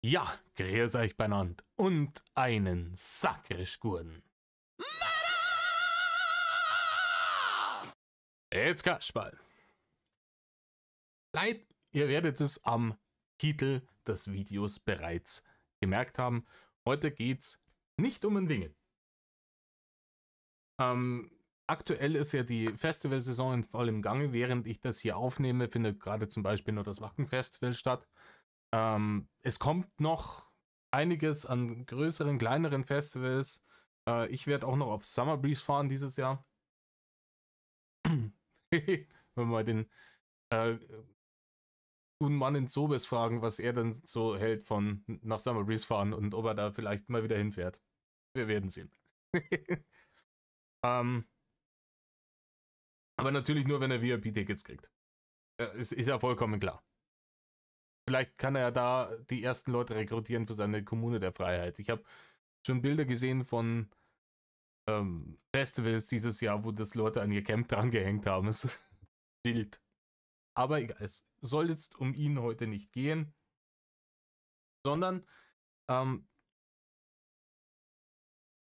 Ja, grüß euch benannt und einen sakrisch guten. Jetzt Kasperl. Leid, ihr werdet es am Titel des Videos bereits gemerkt haben. Heute geht's nicht um ein Ding. Aktuell ist ja die Festivalsaison in vollem Gange. Während ich das hier aufnehme, findet gerade zum Beispiel noch das Wacken-Festival statt. Es kommt noch einiges an größeren, kleineren Festivals. Ich werde auch noch auf Summer Breeze fahren dieses Jahr. Wenn wir mal den guten Mann in Sobes fragen, was er dann so hält von nach Summer Breeze fahren und ob er da vielleicht mal wieder hinfährt. Wir werden sehen. Aber natürlich nur, wenn er VIP-Tickets kriegt. Ist ja vollkommen klar. Vielleicht kann er ja da die ersten Leute rekrutieren für seine Kommune der Freiheit. Ich habe schon Bilder gesehen von Festivals dieses Jahr, wo das Leute an ihr Camp dran gehängt haben. Es ist wild. Aber egal, es soll jetzt um ihn heute nicht gehen, sondern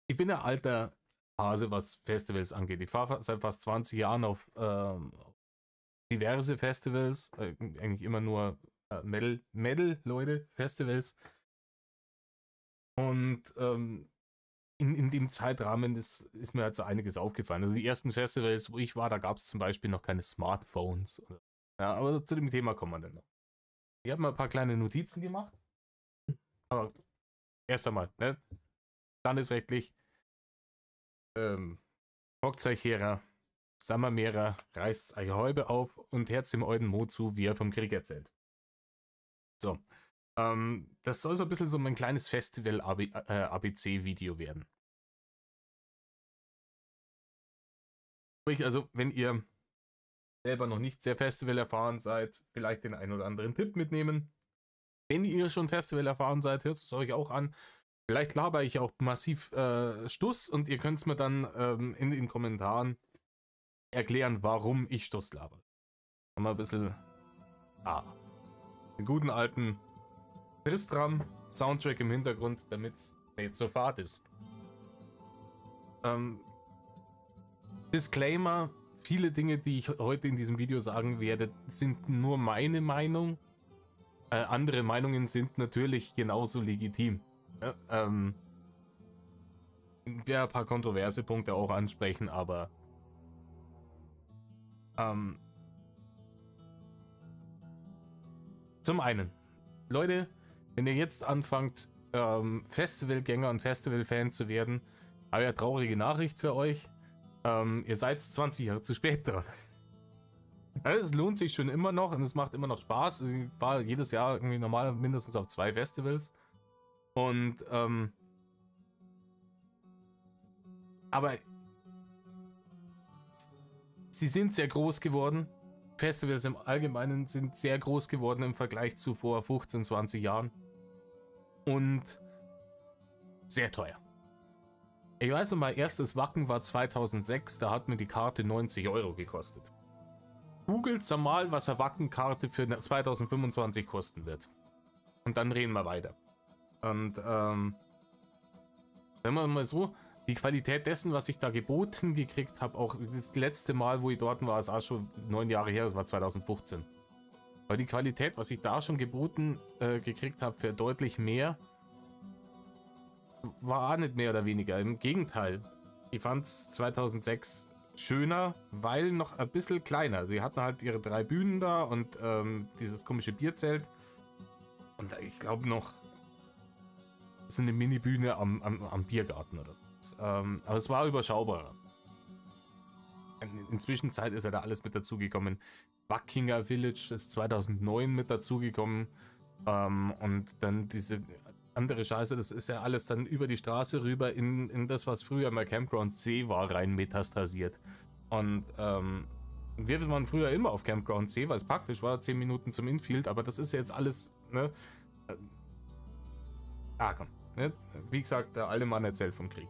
ich bin ein alter Hase, was Festivals angeht. Ich fahre seit fast 20 Jahren auf diverse Festivals, eigentlich immer nur Metal-Leute, Festivals. Und in dem Zeitrahmen ist mir halt so einiges aufgefallen. Also die ersten Festivals, wo ich war, da gab es zum Beispiel noch keine Smartphones. Ja, aber zu dem Thema kommen wir dann noch. Ich habe mal ein paar kleine Notizen gemacht. Aber erst einmal, ne? Landesrechtlich, hockt euch her, Sammermehrer, reißt euch Häube auf und herz dem alten Mo zu, wie er vom Krieg erzählt. So. Das soll so ein bisschen so mein kleines Festival-ABC-Video werden. Sprich, also, wenn ihr selber noch nicht sehr Festival erfahren seid, vielleicht den einen oder anderen Tipp mitnehmen. Wenn ihr schon Festival erfahren seid, hört es euch auch an. Vielleicht laber ich auch massiv Stuss und ihr könnt es mir dann in den Kommentaren erklären, warum ich Stuss laber. Haben wir ein bisschen den guten alten Tristram Soundtrack im Hintergrund, damit es nicht so fad ist. Disclaimer: Viele Dinge, die ich heute in diesem Video sagen werde, sind nur meine Meinung. Andere Meinungen sind natürlich genauso legitim. Ja, ein paar kontroverse Punkte auch ansprechen, aber zum einen, Leute, wenn ihr jetzt anfangt, Festivalgänger und Festivalfan zu werden, habe ich eine traurige Nachricht für euch. Ihr seid 20 Jahre zu spät dran. Es lohnt sich schon immer noch und es macht immer noch Spaß. Ich war jedes Jahr irgendwie normal mindestens auf 2 Festivals. Und aber sie sind sehr groß geworden. Festivals im Allgemeinen sind sehr groß geworden im Vergleich zu vor 15, 20 Jahren. Und sehr teuer. Ich weiß noch, mein erstes Wacken war 2006, da hat mir die Karte 90 Euro gekostet. Googelt mal, was eine Wackenkarte für 2025 kosten wird. Und dann reden wir weiter. Und wenn man mal so, die Qualität dessen, was ich da geboten gekriegt habe, auch das letzte Mal, wo ich dort war, ist auch schon 9 Jahre her, das war 2015. Aber die Qualität, was ich da schon geboten gekriegt habe, für deutlich mehr, war auch nicht mehr oder weniger. Im Gegenteil, ich fand es 2006 schöner, weil noch ein bisschen kleiner. Sie hatten halt ihre 3 Bühnen da und dieses komische Bierzelt. Und ich glaube noch so eine Mini-Bühne am Biergarten oder so. Aber es war überschaubarer. Inzwischen Zeit ist ja da alles mit dazugekommen. Wackinger Village ist 2009 mit dazugekommen. Und dann diese andere Scheiße, das ist ja alles dann über die Straße rüber in das, was früher mal Campground C war, rein metastasiert. Und wir waren früher immer auf Campground C, weil es praktisch war, 10 Minuten zum Infield, aber das ist ja jetzt alles, ne? Komm, ne? Wie gesagt, der alte Mann erzählt vom Krieg.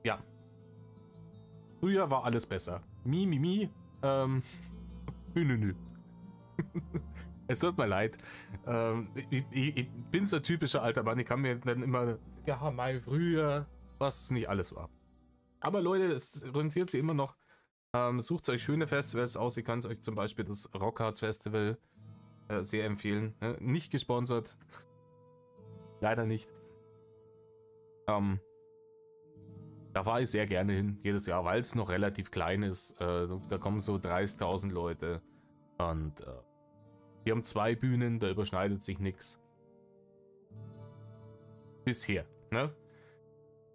Ja. Früher war alles besser. Mi. Nö. Es tut mir leid. Ich bin so ein typischer alter Mann. Ich kann mir dann immer, ja, mal früher, was nicht alles war. Aber Leute, es rentiert sich immer noch. Sucht euch schöne Festivals aus. Ich kann es euch zum Beispiel das Rockharz Festival sehr empfehlen. Nicht gesponsert. Leider nicht. Da fahre ich sehr gerne hin, jedes Jahr, weil es noch relativ klein ist. Da kommen so 30.000 Leute. Und wir haben 2 Bühnen, da überschneidet sich nichts. Bisher, ne?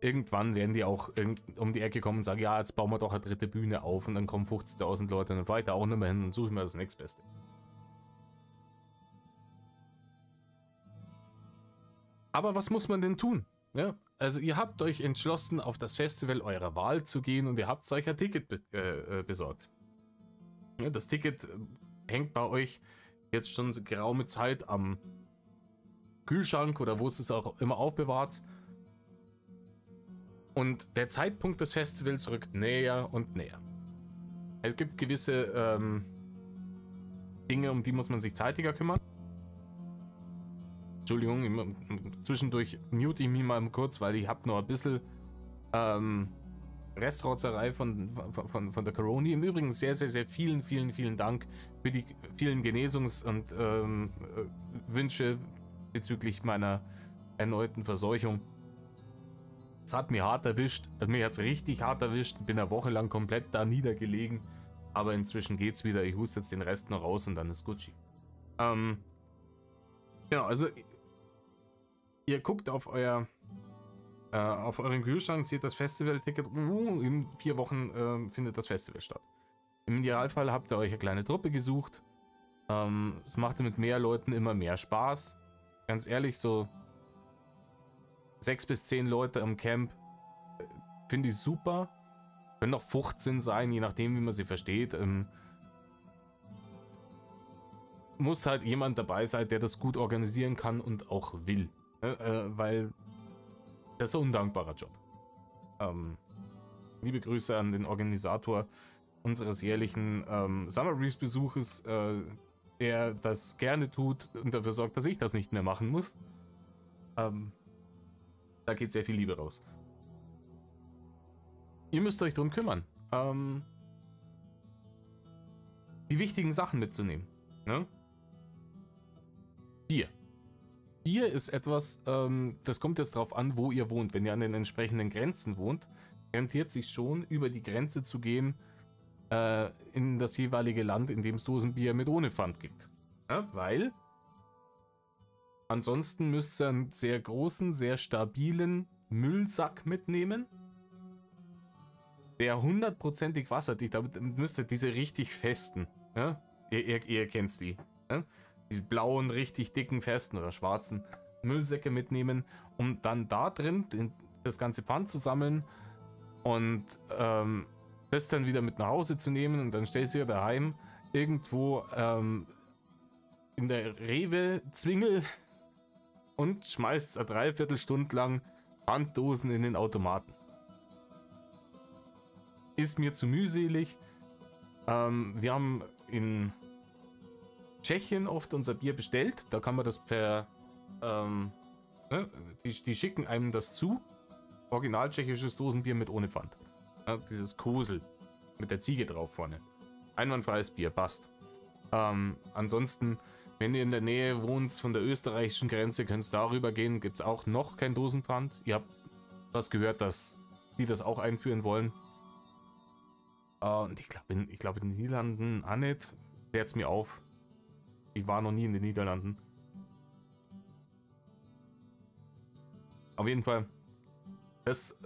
Irgendwann werden die auch um die Ecke kommen und sagen, ja, jetzt bauen wir doch eine 3. Bühne auf und dann kommen 50.000 Leute und dann fahre ich da auch nicht mehr hin und suche mir das nächstbeste. Aber was muss man denn tun? Ja, also ihr habt euch entschlossen, auf das Festival eurer Wahl zu gehen und ihr habt euch ein Ticket besorgt. Ja, das Ticket hängt bei euch jetzt schon geraume Zeit am Kühlschrank oder wo es auch immer aufbewahrt. Und der Zeitpunkt des Festivals rückt näher und näher. Es gibt gewisse Dinge, um die muss man sich zeitiger kümmern. Entschuldigung, zwischendurch mute ich mich mal kurz, weil ich habe noch ein bisschen Restrotzerei von der Corona. Im Übrigen sehr, sehr, sehr vielen Dank für die vielen Genesungs- und Wünsche bezüglich meiner erneuten Verseuchung. Es hat mich hart erwischt, mir hat es richtig hart erwischt, bin eine Woche lang komplett da niedergelegen, aber inzwischen geht's wieder, ich huste jetzt den Rest noch raus und dann ist Gucci. Genau, also ihr guckt auf euren Kühlschrank, seht das Festival-Ticket, in 4 Wochen findet das Festival statt. Im Idealfall habt ihr euch eine kleine Truppe gesucht, es macht mit mehr Leuten immer mehr Spaß, ganz ehrlich, so 6 bis 10 Leute am Camp finde ich super. Können auch 15 sein, je nachdem, wie man sie versteht. Muss halt jemand dabei sein, der das gut organisieren kann und auch will. Weil das ist ein undankbarer Job. Liebe Grüße an den Organisator unseres jährlichen Summer Breeze Besuches, der das gerne tut und dafür sorgt, dass ich das nicht mehr machen muss. Da geht sehr viel Liebe raus. Ihr müsst euch darum kümmern, die wichtigen Sachen mitzunehmen. Ne? Bier. Bier ist etwas, das kommt jetzt drauf an, wo ihr wohnt. Wenn ihr an den entsprechenden Grenzen wohnt, rentiert sich schon, über die Grenze zu gehen in das jeweilige Land, in dem es Dosenbier mit ohne Pfand gibt. Ja, weil ansonsten müsst ihr einen sehr großen, sehr stabilen Müllsack mitnehmen, der 100%ig wasserdicht, damit müsst ihr diese richtig festen, ja? Ihr kennt die, ja? Diese blauen, richtig dicken, festen oder schwarzen Müllsäcke mitnehmen, um dann da drin das ganze Pfand zu sammeln und das dann wieder mit nach Hause zu nehmen und dann stellt ihr daheim irgendwo in der Rewe-Zwingel und schmeißt eine Dreiviertelstunde lang Pfanddosen in den Automaten. Ist mir zu mühselig. Wir haben in Tschechien oft unser Bier bestellt. Da kann man das per... die schicken einem das zu. Original tschechisches Dosenbier mit ohne Pfand. Ja, dieses Kosel mit der Ziege drauf vorne. Einwandfreies Bier, passt. Ansonsten, wenn ihr in der Nähe wohnt von der österreichischen Grenze, könnt ihr darüber gehen. Gibt es auch noch kein Dosenpfand. Ihr habt was gehört, dass die das auch einführen wollen. Und ich glaube in den Niederlanden auch nicht. Klärt's mir auf. Ich war noch nie in den Niederlanden. Auf jeden Fall, das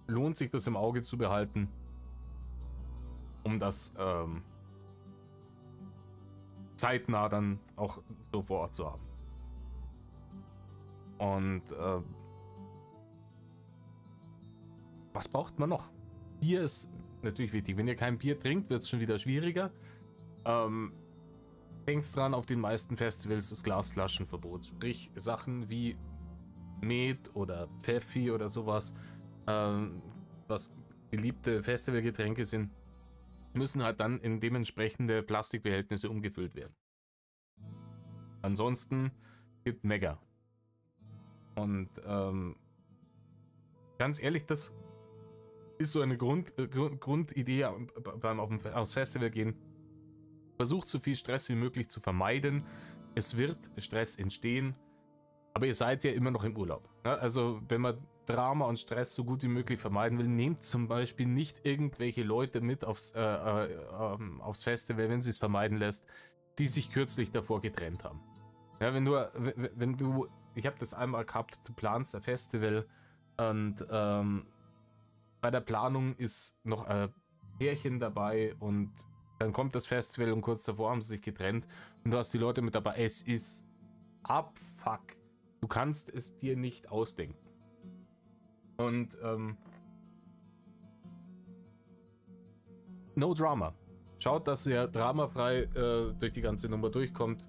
lohnt sich, das im Auge zu behalten, um das zeitnah dann auch so vor Ort zu haben. Und was braucht man noch? Bier ist natürlich wichtig. Wenn ihr kein Bier trinkt, wird es schon wieder schwieriger. Denkt dran, auf den meisten Festivals ist Glasflaschenverbot. Sprich, Sachen wie Met oder Pfeffi oder sowas, was beliebte Festivalgetränke sind, müssen halt dann in dementsprechende Plastikbehältnisse umgefüllt werden. Ansonsten gibt Mega. Und ganz ehrlich, das ist so eine Grundidee beim aufs Festival gehen. Versucht so viel Stress wie möglich zu vermeiden. Es wird Stress entstehen, aber ihr seid ja immer noch im Urlaub. Ne? Also wenn man Drama und Stress so gut wie möglich vermeiden will, nehmt zum Beispiel nicht irgendwelche Leute mit aufs Festival, wenn sie es vermeiden lässt, die sich kürzlich davor getrennt haben. Ja, wenn du, ich habe das einmal gehabt, du planst ein Festival und bei der Planung ist noch ein Pärchen dabei und dann kommt das Festival und kurz davor haben sie sich getrennt und du hast die Leute mit dabei. Es ist Abfuck. Du kannst es dir nicht ausdenken. Und no drama. Schaut, dass ihr dramafrei durch die ganze Nummer durchkommt.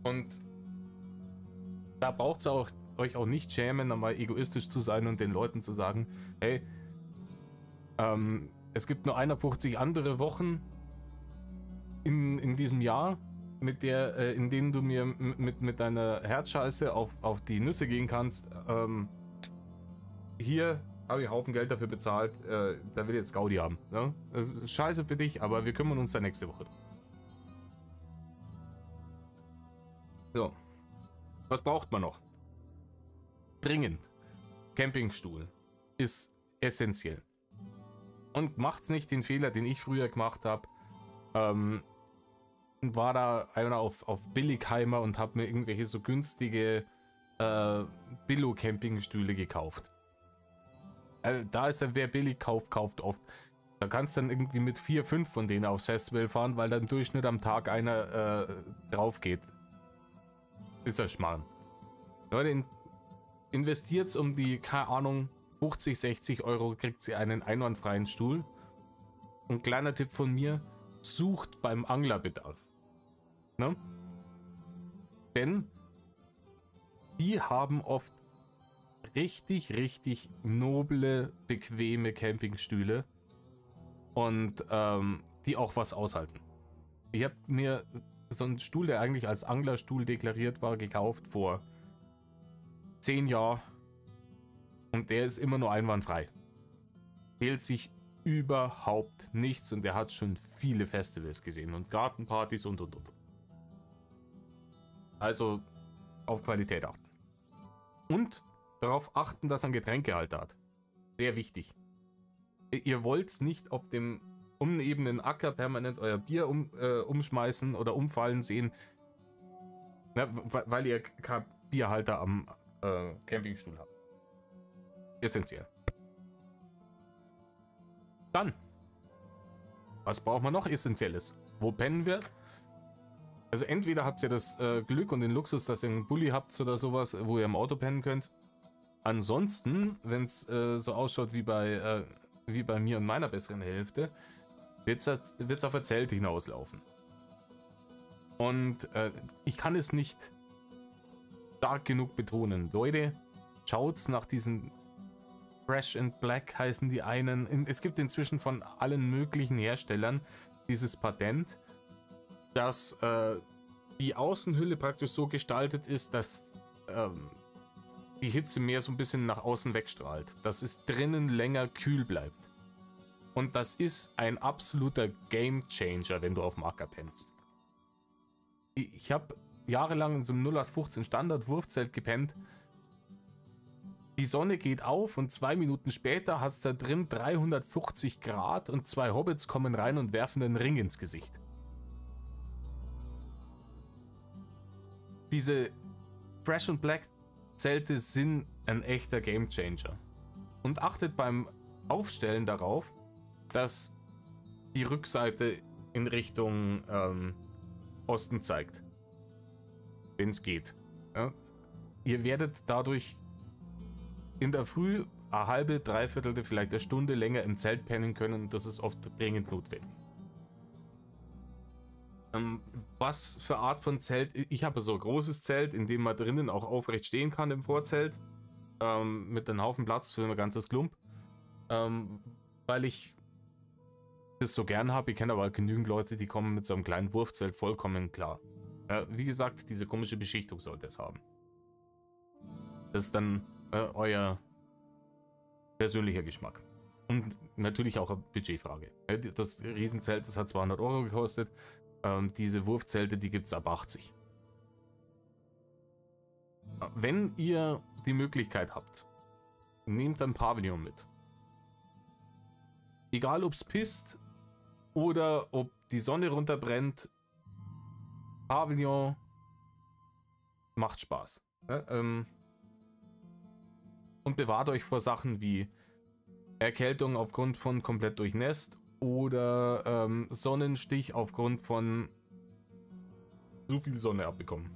Und da braucht es euch auch nicht schämen, einmal egoistisch zu sein und den Leuten zu sagen, hey, es gibt nur 51 andere Wochen in diesem Jahr, in denen du mir mit deiner Herzscheiße auf die Nüsse gehen kannst. Hier habe ich einen Haufen Geld dafür bezahlt, da will jetzt Gaudi haben. Ne? Scheiße für dich, aber wir kümmern uns dann nächste Woche. So, was braucht man noch? Dringend. Campingstuhl ist essentiell. Und macht's nicht den Fehler, den ich früher gemacht habe. War da einer auf Billigheimer und habe mir irgendwelche so günstige Billo-Campingstühle gekauft. Da ist ja, wer billig kauft, kauft oft. Da kannst du dann irgendwie mit 4, 5 von denen aufs Festival fahren, weil da im Durchschnitt am Tag einer drauf geht. Ist das Schmarrn. Leute, investiert um die, keine Ahnung, 50, 60 Euro, kriegt sie einen einwandfreien Stuhl. Und kleiner Tipp von mir, sucht beim Anglerbedarf. Ne? Denn die haben oft richtig noble, bequeme Campingstühle und die auch was aushalten. Ich habe mir so einen Stuhl, der eigentlich als Anglerstuhl deklariert war, gekauft vor 10 Jahren und der ist immer nur einwandfrei. Fehlt sich überhaupt nichts und der hat schon viele Festivals gesehen und Gartenpartys und. Also auf Qualität achten. Und darauf achten, dass er einen Getränkehalter hat. Sehr wichtig. Ihr wollt nicht auf dem unebenen Acker permanent euer Bier umschmeißen oder umfallen sehen, na, weil ihr keinen Bierhalter am Campingstuhl habt. Essentiell. Dann, was braucht man noch Essentielles? Wo pennen wir? Also entweder habt ihr das Glück und den Luxus, dass ihr einen Bulli habt oder sowas, wo ihr im Auto pennen könnt. Ansonsten, wenn es so ausschaut wie bei mir und meiner besseren Hälfte, wird's auf ein Zelt hinauslaufen. Und ich kann es nicht stark genug betonen. Leute, schaut's nach diesen Fresh and Black heißen die einen. Es gibt inzwischen von allen möglichen Herstellern dieses Patent, dass die Außenhülle praktisch so gestaltet ist, dass die Hitze mehr so ein bisschen nach außen wegstrahlt. Dass es drinnen länger kühl bleibt. Und das ist ein absoluter Game Changer, wenn du auf dem Acker pennst. Ich habe jahrelang in so einem 0815 Standard Wurfzelt gepennt. Die Sonne geht auf und 2 Minuten später hat es da drin 350 Grad und 2 Hobbits kommen rein und werfen einen Ring ins Gesicht. Diese Fresh and Black Zelte sind ein echter Gamechanger. Und achtet beim Aufstellen darauf, dass die Rückseite in Richtung Osten zeigt. Wenn es geht. Ja? Ihr werdet dadurch in der Früh eine halbe, dreiviertel, vielleicht eine Stunde länger im Zelt pennen können. Das ist oft dringend notwendig. Was für Art von Zelt? Ich habe so ein großes Zelt, in dem man drinnen auch aufrecht stehen kann im Vorzelt. Mit einem Haufen Platz für ein ganzes Klump. Weil ich das so gern habe. Ich kenne aber genügend Leute, die kommen mit so einem kleinen Wurfzelt vollkommen klar. Wie gesagt, diese komische Beschichtung sollte es haben. Das ist dann euer persönlicher Geschmack. Und natürlich auch eine Budgetfrage. Das Riesenzelt, das hat 200 Euro gekostet. Diese Wurfzelte, die gibt es ab 80. Wenn ihr die Möglichkeit habt, nehmt ein Pavillon mit. Egal ob es pisst oder ob die Sonne runterbrennt, Pavillon macht Spaß. Und bewahrt euch vor Sachen wie Erkältung aufgrund von komplett durchnässt oder Sonnenstich aufgrund von zu viel Sonne abbekommen.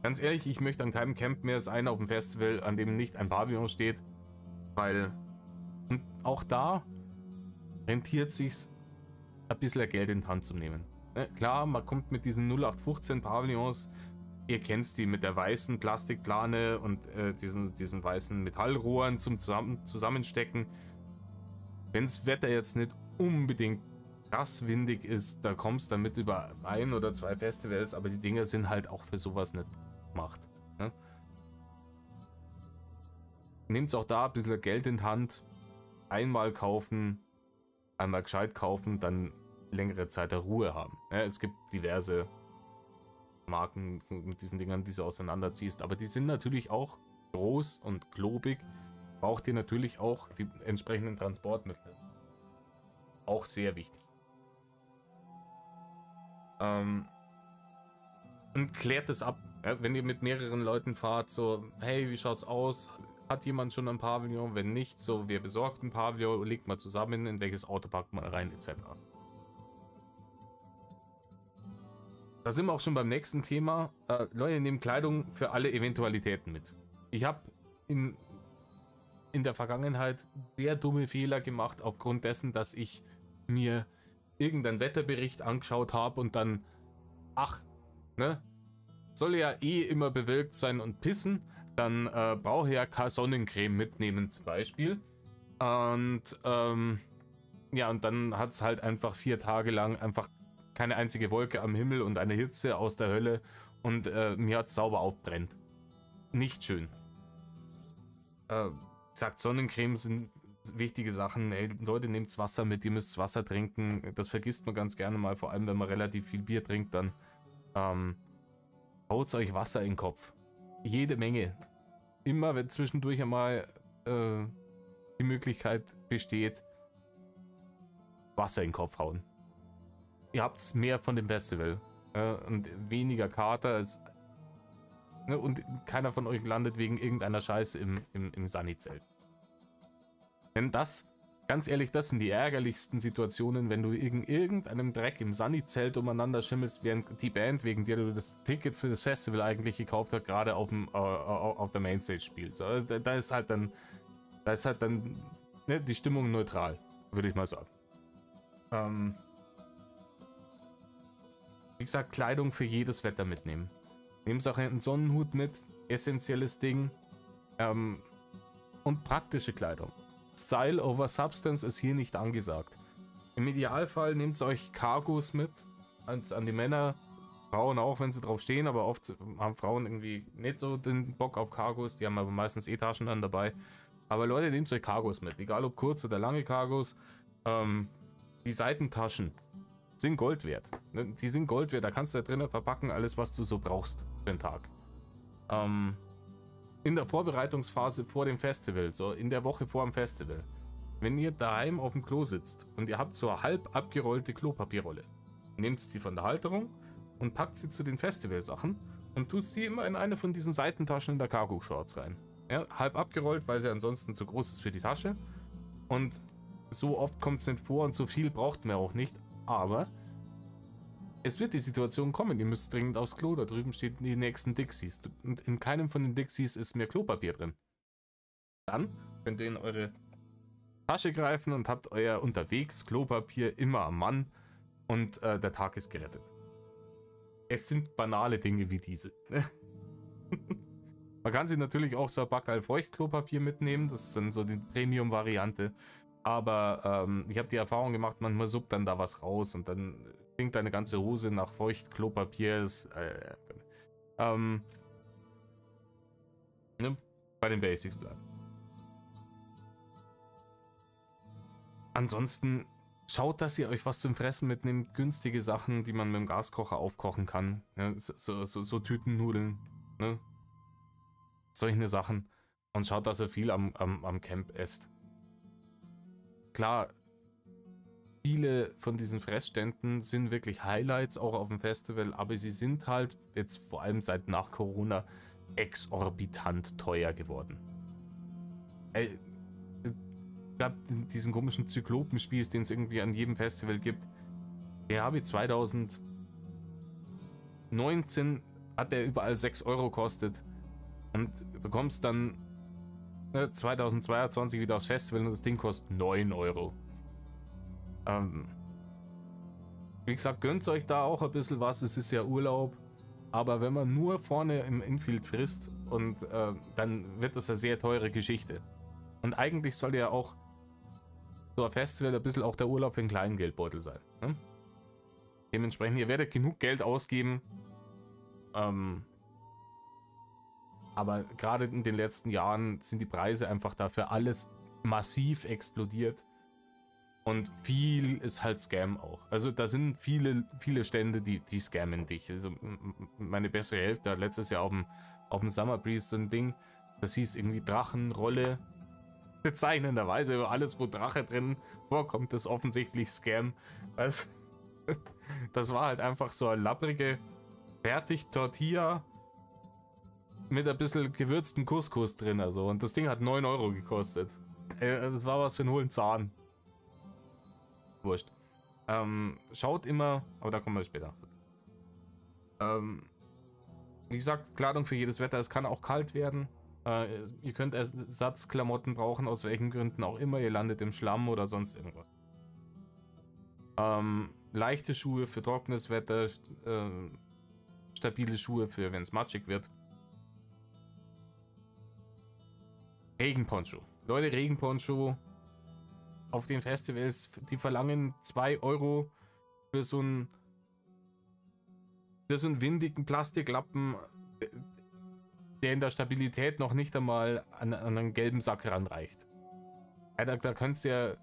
Ganz ehrlich, ich möchte an keinem Camp mehr sein auf dem Festival, an dem nicht ein Pavillon steht, weil auch da rentiert sich's, ein bisschen Geld in die Hand zu nehmen. Klar, man kommt mit diesen 0815 Pavillons, ihr kennt die mit der weißen Plastikplane und diesen weißen Metallrohren zum Zusammenstecken. Wenn das Wetter jetzt nicht unbedingt krass windig ist, da kommst du damit über 1 oder 2 Festivals, aber die Dinger sind halt auch für sowas nicht gemacht. Ne? Nehmt auch da ein bisschen Geld in die Hand, einmal kaufen, einmal gescheit kaufen, dann längere Zeit der Ruhe haben. Ja, es gibt diverse Marken mit diesen Dingern, die du auseinanderziehst, aber die sind natürlich auch groß und klobig. Braucht ihr natürlich auch die entsprechenden Transportmittel. Auch sehr wichtig. Und klärt es ab, ja, wenn ihr mit mehreren Leuten fahrt, so, hey, wie schaut's aus? Hat jemand schon ein Pavillon? Wenn nicht, so, wer besorgt ein Pavillon, legt mal zusammen, in welches Auto packt man rein, etc. Da sind wir auch schon beim nächsten Thema. Leute, nehmt Kleidung für alle Eventualitäten mit. Ich habe in der Vergangenheit sehr dumme Fehler gemacht, aufgrund dessen, dass ich mir irgendeinen Wetterbericht angeschaut habe und dann, ach, ne, soll ja eh immer bewölkt sein und pissen, dann brauche ich ja keine Sonnencreme mitnehmen zum Beispiel. Und ja, und dann hat es halt einfach 4 Tage lang einfach keine einzige Wolke am Himmel und eine Hitze aus der Hölle und mir hat es sauber aufbrennt. Nicht schön. Sagt, Sonnencreme sind wichtige Sachen. Ey, Leute, nehmt Wasser mit, ihr müsst Wasser trinken. Das vergisst man ganz gerne mal, vor allem wenn man relativ viel Bier trinkt, dann haut euch Wasser in den Kopf. Jede Menge. Immer, wenn zwischendurch einmal die Möglichkeit besteht, Wasser in den Kopf hauen. Ihr habt mehr von dem Festival und weniger Kater als, ne, und keiner von euch landet wegen irgendeiner Scheiße im Sunny-Zelt. Denn das, ganz ehrlich, das sind die ärgerlichsten Situationen, wenn du irgendeinem Dreck im Sunny-Zelt umeinander schimmelst, während die Band, wegen der du das Ticket für das Festival eigentlich gekauft hast, gerade auf der Mainstage spielt. Also, da ist halt dann ne, die Stimmung neutral, würde ich mal sagen. Wie gesagt, Kleidung für jedes Wetter mitnehmen. Nehmt auch einen Sonnenhut mit, essentielles Ding. Und praktische Kleidung. Style over Substance ist hier nicht angesagt. Im Idealfall nehmt euch Cargos mit, an die Männer, Frauen auch, wenn sie drauf stehen, aber oft haben Frauen irgendwie nicht so den Bock auf Cargos, die haben aber meistens Taschen dann dabei. Aber Leute, nehmt euch Cargos mit, egal ob kurze oder lange Cargos. Die Seitentaschen sind Gold wert. Die sind Gold wert, da kannst du da drinnen verpacken, alles was du so brauchst für den Tag. In der Vorbereitungsphase vor dem Festival, so in der Woche vor dem Festival, wenn ihr daheim auf dem Klo sitzt und ihr habt so eine halb abgerollte Klopapierrolle, nehmt die von der Halterung und packt sie zu den Festivalsachen und tut sie immer in eine von diesen Seitentaschen in der Cargo-Shorts rein. Ja, halb abgerollt, weil sie ansonsten zu groß ist für die Tasche. Und so oft kommt es nicht vor und so viel braucht man auch nicht, aber es wird die Situation kommen, ihr müsst dringend aufs Klo, da drüben stehen die nächsten Dixies und in keinem von den Dixies ist mehr Klopapier drin. Dann könnt ihr in eure Tasche greifen und habt euer unterwegs Klopapier immer am Mann und der Tag ist gerettet. Es sind banale Dinge wie diese. Man kann sich natürlich auch so ein Backerl Feuchtklopapier mitnehmen, das ist dann so die Premium-Variante. Aber ich habe die Erfahrung gemacht, manchmal suppt dann da was raus und dann klingt deine ganze Hose nach feucht Klopapier. Ähm, ne, bei den Basics bleiben. Ansonsten schaut, dass ihr euch was zum Fressen mitnehmt. Günstige Sachen, die man mit dem Gaskocher aufkochen kann. Ja, so Tütennudeln. Ne? Solche Sachen. Und schaut, dass ihr viel am Camp esst. Klar, viele von diesen Fressständen sind wirklich Highlights auch auf dem Festival, aber sie sind halt jetzt vor allem seit nach Corona exorbitant teuer geworden. Gab diesen komischen Zyklopenspieß, den es irgendwie an jedem Festival gibt. Den habe ich 2019, hat der überall 6 Euro gekostet. Und du kommst dann 2022 wieder aufs Festival und das Ding kostet 9 Euro. Wie gesagt, gönnt euch da auch ein bisschen was, es ist ja Urlaub. Aber wenn man nur vorne im Infield frisst, und dann wird das eine sehr teure Geschichte. Und eigentlich soll ja auch so ein Festival ein bisschen auch der Urlaub für einen kleinen Geldbeutel sein. Ne? Dementsprechend, ihr werdet genug Geld ausgeben. Aber gerade in den letzten Jahren sind die Preise einfach dafür alles massiv explodiert. Und viel ist halt Scam auch. Also da sind viele Stände, die scammen dich. Also meine bessere Hälfte hat letztes Jahr auf dem Summer Breeze so ein Ding, das hieß irgendwie Drachenrolle. Bezeichnenderweise über alles, wo Drache drin vorkommt, ist offensichtlich Scam. Also, das war halt einfach so eine lapprige Fertig-Tortilla mit ein bisschen gewürzten Couscous drin. Also. Und das Ding hat 9 Euro gekostet. Das war was für einen hohlen Zahn. Wurscht. Schaut immer, aber da kommen wir später dazu. Wie gesagt, Kleidung für jedes Wetter. Es kann auch kalt werden. Ihr könnt Ersatzklamotten brauchen, aus welchen Gründen auch immer. Ihr landet im Schlamm oder sonst irgendwas. Leichte Schuhe für trockenes Wetter. Stabile Schuhe für, wenn es matschig wird. Regenponcho. Leute, Regenponcho auf den Festivals, die verlangen 2 Euro für so einen windigen Plastiklappen, der in der Stabilität noch nicht einmal an einen gelben Sack ranreicht. Ja, da könnt ihr,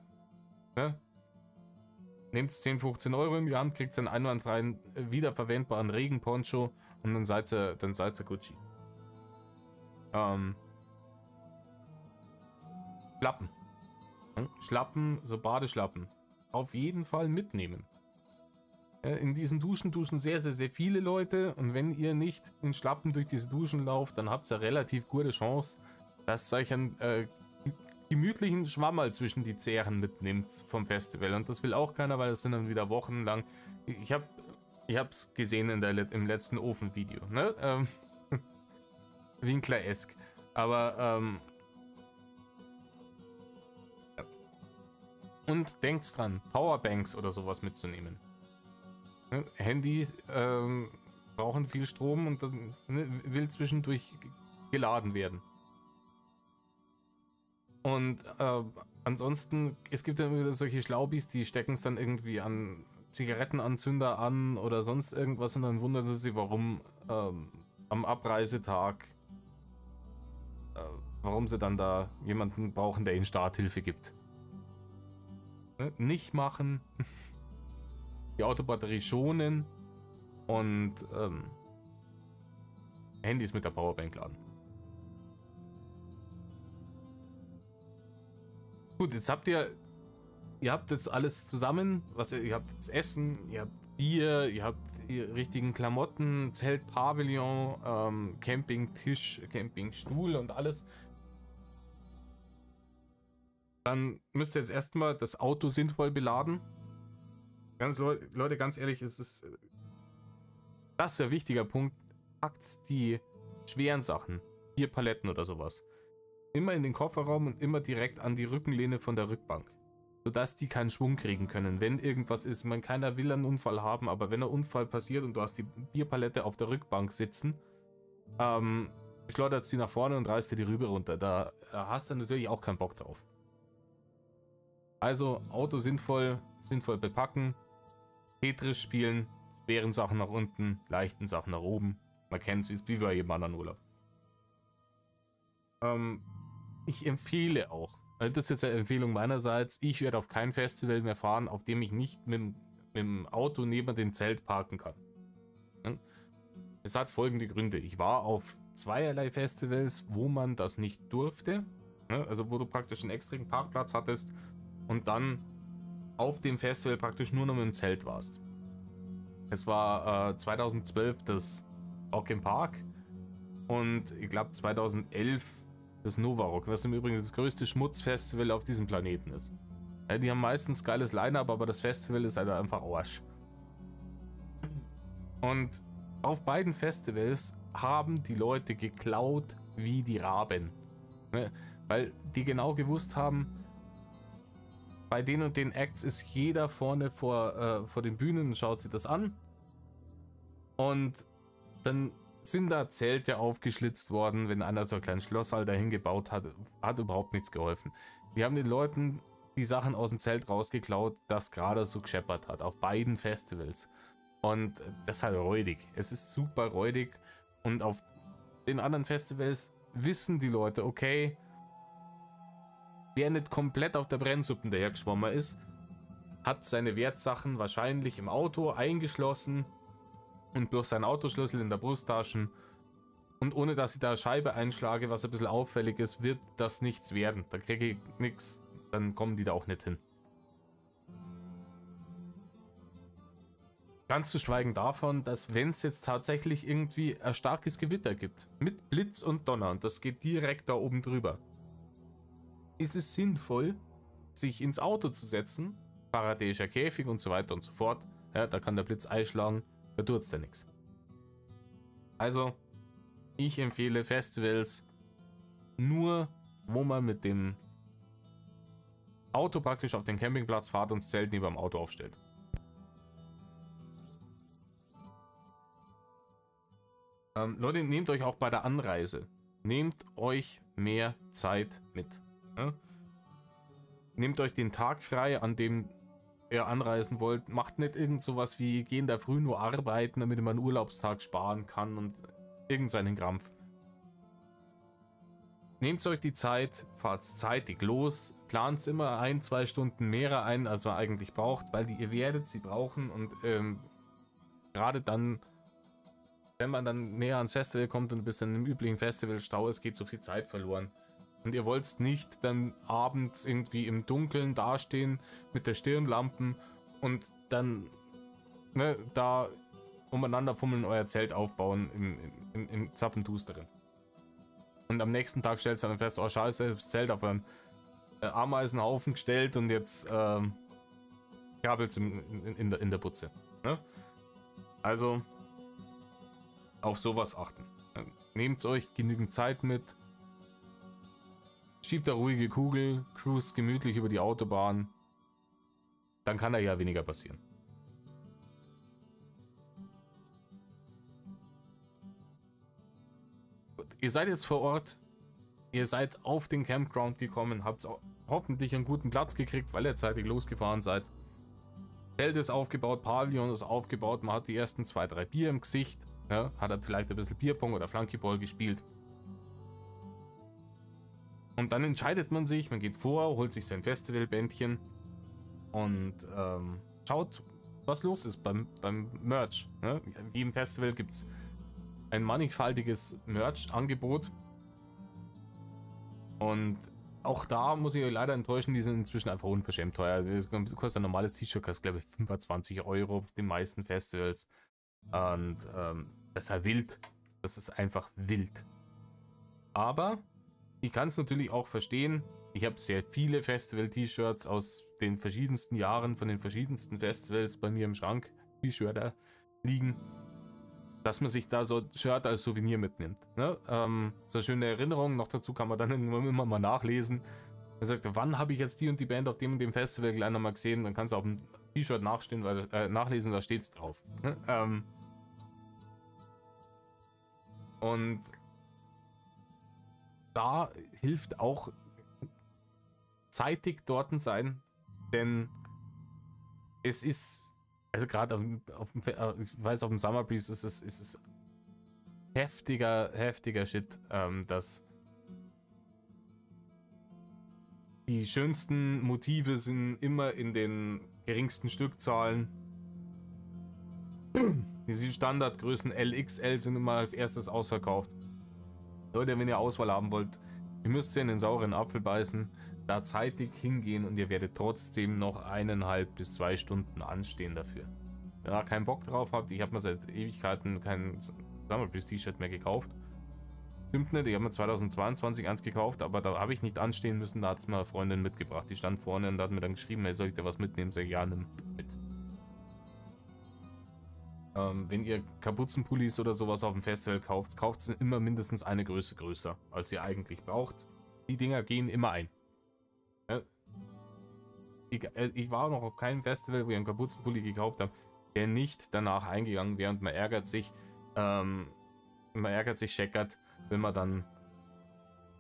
ne? Nehmt 10, 15 Euro in die Hand, kriegt einen einwandfreien, wiederverwendbaren Regenponcho und dann seid ihr Gucci. Schlappen, so Badeschlappen. Auf jeden Fall mitnehmen. In diesen duschen sehr, sehr, sehr viele Leute. Und wenn ihr nicht in Schlappen durch diese Duschen lauft, dann habt ihr eine relativ gute Chance, dass ihr euch einen gemütlichen Schwammerl zwischen die Zähren mitnimmt vom Festival. Und das will auch keiner, weil das sind dann wieder wochenlang. Ich hab's gesehen im letzten Ofenvideo. Ne? Winkler-esk. Aber und denkt dran, Powerbanks oder sowas mitzunehmen. Handys brauchen viel Strom und das will zwischendurch geladen werden. Und ansonsten, es gibt ja wieder solche Schlaubis, die stecken es dann irgendwie an Zigarettenanzünder an oder sonst irgendwas und dann wundern sie sich, warum am Abreisetag, warum sie dann da jemanden brauchen, der ihnen Starthilfe gibt. Nicht machen, die Autobatterie schonen und Handys mit der Powerbank laden. Gut, jetzt habt ihr habt jetzt alles zusammen, ihr habt jetzt Essen, ihr habt Bier, ihr habt die richtigen Klamotten, Zelt, Pavillon, Campingtisch, Campingstuhl und alles. Dann müsst ihr jetzt erstmal das Auto sinnvoll beladen. Leute, ganz ehrlich, das ist ein wichtiger Punkt. Packt die schweren Sachen, 4 Paletten oder sowas, immer in den Kofferraum und immer direkt an die Rückenlehne von der Rückbank, sodass die keinen Schwung kriegen können, wenn irgendwas ist. Keiner will einen Unfall haben, aber wenn ein Unfall passiert und du hast die Bierpalette auf der Rückbank sitzen, schleudert sie nach vorne und reißt dir die Rübe runter. Da hast du natürlich auch keinen Bock drauf. Also Auto sinnvoll bepacken, Tetris spielen, schweren Sachen nach unten, leichten Sachen nach oben. Man kennt es, wie bei jedem anderen Urlaub. Ich empfehle auch, das ist jetzt eine Empfehlung meinerseits, ich werde auf kein Festival mehr fahren, auf dem ich nicht mit dem Auto neben dem Zelt parken kann. Es hat folgende Gründe. Ich war auf zweierlei Festivals, wo man das nicht durfte. Also wo du praktisch einen extra Parkplatz hattest und dann auf dem Festival praktisch nur noch mit dem Zelt warst. Es war 2012 das Rock im Park und ich glaube 2011 das Nova Rock, was im Übrigen das größte Schmutzfestival auf diesem Planeten ist. Ja, die haben meistens geiles Line-Up, aber das Festival ist halt einfach Arsch. Und auf beiden Festivals haben die Leute geklaut wie die Raben. Ne? Weil die genau gewusst haben, bei den und den Acts ist jeder vorne vor den Bühnen und schaut sich das an. Und dann sind da Zelte aufgeschlitzt worden, wenn einer so ein kleines Schlosssaal dahin gebaut hat, hat überhaupt nichts geholfen. Wir haben den Leuten die Sachen aus dem Zelt rausgeklaut, das gerade so gescheppert hat, auf beiden Festivals. Und das ist halt räudig. Es ist super räudig. Und auf den anderen Festivals wissen die Leute, okay, wer nicht komplett auf der Brennsuppe dahergeschwommen ist, hat seine Wertsachen wahrscheinlich im Auto eingeschlossen und bloß seinen Autoschlüssel in der Brusttasche. Und ohne dass ich da eine Scheibe einschlage, was ein bisschen auffällig ist, wird das nichts werden. Da kriege ich nichts, dann kommen die da auch nicht hin. Ganz zu schweigen davon, dass wenn es jetzt tatsächlich irgendwie ein starkes Gewitter gibt, mit Blitz und Donner, und das geht direkt da oben drüber, ist es sinnvoll, sich ins Auto zu setzen, faradäischer Käfig und so weiter und so fort. Ja, da kann der Blitz einschlagen, da tut es ja nichts. Also, ich empfehle Festivals nur, wo man mit dem Auto praktisch auf den Campingplatz fahrt und das Zelt neben dem Auto aufstellt. Leute, nehmt euch auch bei der Anreise, nehmt euch mehr Zeit mit. Ja? Nehmt euch den Tag frei, an dem ihr anreisen wollt. Macht nicht irgend sowas wie, gehen da früh nur arbeiten, damit man einen Urlaubstag sparen kann und irgendeinen Krampf. Nehmt euch die Zeit, fahrt zeitig los, plant immer 1-2 Stunden mehr ein, als man eigentlich braucht, weil ihr werdet sie brauchen und gerade dann, wenn man dann näher ans Festival kommt und ein bisschen im üblichen Festivalstau ist, geht so viel Zeit verloren. Und ihr wollt nicht dann abends irgendwie im Dunkeln dastehen mit der Stirnlampen und dann da umeinander fummeln, euer Zelt aufbauen im Zappentusteren. Und am nächsten Tag stellt ihr dann fest, oh scheiße, das Zelt auf einen Ameisenhaufen gestellt und jetzt krabbelt es in der Butze. Ne? Also auf sowas achten. Nehmt euch genügend Zeit mit. Schiebt eine ruhige Kugel, cruist gemütlich über die Autobahn. Dann kann da ja weniger passieren. Gut, ihr seid jetzt vor Ort. Ihr seid auf den Campground gekommen, habt hoffentlich einen guten Platz gekriegt, weil ihr zeitig losgefahren seid. Zelt ist aufgebaut, Pavillon ist aufgebaut, man hat die ersten 2-3 Bier im Gesicht. Ja, hat er vielleicht ein bisschen Bierpong oder Flunkyball gespielt. Und dann entscheidet man sich, man geht vor, holt sich sein Festivalbändchen und schaut, was los ist beim Merch. Ne? Wie im Festival gibt es ein mannigfaltiges Merch-Angebot. Und auch da muss ich euch leider enttäuschen, die sind inzwischen einfach unverschämt teuer. Das kostet ein normales T-Shirt, kostet glaube ich 25 € auf den meisten Festivals. Und das ist ja wild. Das ist einfach wild. Aber ich kann es natürlich auch verstehen. Ich habe sehr viele Festival-T-Shirts aus den verschiedensten Jahren von den verschiedensten Festivals bei mir im Schrank. T-Shirts liegen. Dass man sich da so ein Shirt als Souvenir mitnimmt. Ne? So eine schöne Erinnerung. Noch dazu kann man dann immer mal nachlesen. Man sagt, wann habe ich jetzt die und die Band auf dem und dem Festival gleich nochmal gesehen? Dann kannst du auf dem T-Shirt nachlesen, da steht es drauf. Ne? Und da hilft auch zeitig dort sein, Denn es ist, also gerade ich weiß, auf dem Summer Breeze ist es heftiger Shit, dass die schönsten Motive sind immer in den geringsten Stückzahlen. Die Standardgrößen LXL sind immer als erstes ausverkauft. Leute, wenn ihr Auswahl haben wollt, ihr müsst in den sauren Apfel beißen, da zeitig hingehen und ihr werdet trotzdem noch 1,5 bis 2 Stunden anstehen dafür. Wenn ihr keinen Bock drauf habt, ich habe mir seit Ewigkeiten kein Summer Breeze T-Shirt mehr gekauft. Stimmt nicht, ich habe mir 2022 eins gekauft, aber da habe ich nicht anstehen müssen, da hat es mir eine Freundin mitgebracht. Die stand vorne und hat mir dann geschrieben, hey, soll ich dir was mitnehmen? Sag ich, ja, nimm mit. Wenn ihr Kapuzenpullis oder sowas auf dem Festival kauft, kauft es immer mindestens eine Größe größer, als ihr eigentlich braucht. Die Dinger gehen immer ein. Ja? Ich war noch auf keinem Festival, wo ich einen Kapuzenpulli gekauft habe, der nicht danach eingegangen wäre, und man ärgert sich, scheckert, wenn man dann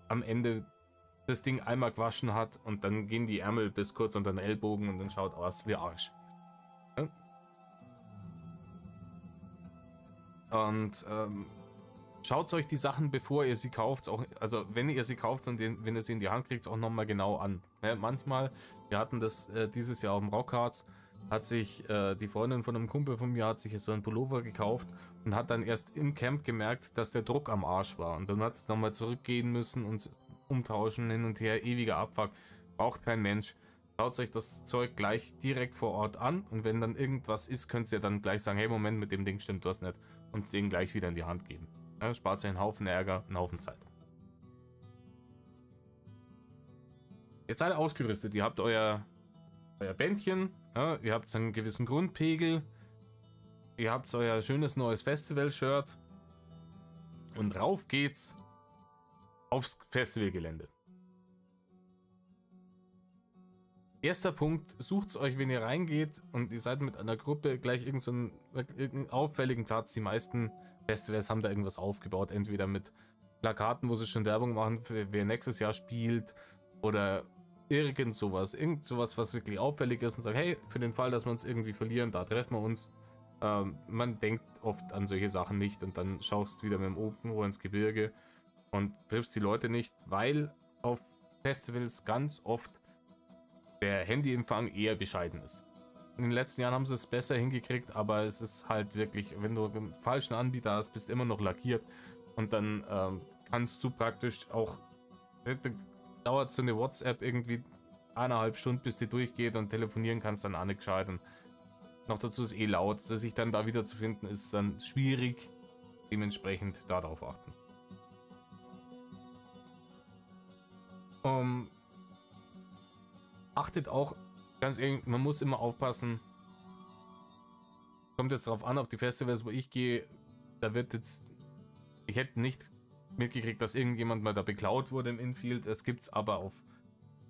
am Ende das Ding einmal gewaschen hat und dann gehen die Ärmel bis kurz unter den Ellbogen und dann schaut aus wie Arsch. Ja? Und schaut euch die Sachen, bevor ihr sie kauft, auch, also wenn ihr sie kauft und wenn ihr sie in die Hand kriegt, auch nochmal genau an. Ja, manchmal, wir hatten das dieses Jahr auf dem Rockharz, hat sich die Freundin von einem Kumpel von mir hat sich so einen Pullover gekauft und hat dann erst im Camp gemerkt, dass der Druck am Arsch war. Und dann hat es nochmal zurückgehen müssen und umtauschen, hin und her, ewiger Abfuck. Braucht kein Mensch. Schaut euch das Zeug gleich direkt vor Ort an und wenn dann irgendwas ist, könnt ihr dann gleich sagen, hey Moment, mit dem Ding stimmt was nicht und es denen gleich wieder in die Hand geben. Ja, spart euch einen Haufen Ärger, einen Haufen Zeit. Jetzt seid ihr ausgerüstet, ihr habt euer Bändchen, ja, ihr habt einen gewissen Grundpegel, ihr habt euer schönes neues Festival-Shirt und rauf geht's aufs Festivalgelände. Erster Punkt, sucht euch, wenn ihr reingeht und ihr seid mit einer Gruppe, gleich irgendeinen auffälligen Platz. Die meisten Festivals haben da irgendwas aufgebaut, entweder mit Plakaten, wo sie schon Werbung machen, für wer nächstes Jahr spielt, oder irgend sowas, was wirklich auffällig ist und sagt, hey, für den Fall, dass wir uns irgendwie verlieren, da treffen wir uns. Man denkt oft an solche Sachen nicht und dann schaust du wieder mit dem Ofenrohr ins Gebirge und triffst die Leute nicht, weil auf Festivals ganz oft der Handyempfang eher bescheiden ist. In den letzten Jahren haben sie es besser hingekriegt, aber es ist halt wirklich, wenn du einen falschen Anbieter hast, bist du immer noch lackiert und dann kannst du praktisch auch, dauert so eine WhatsApp irgendwie 1,5 Stunden, bis die durchgeht und telefonieren kannst dann auch nicht gescheit und noch dazu ist laut, sich dann da wieder zu finden, ist dann schwierig, dementsprechend darauf achten. Achtet auch, ganz ehrlich, man muss immer aufpassen. Kommt jetzt darauf an, auf die Festivals, wo ich gehe, da wird jetzt, ich hätte nicht mitgekriegt, dass irgendjemand mal da beklaut wurde im Infield. Es gibt's aber auf,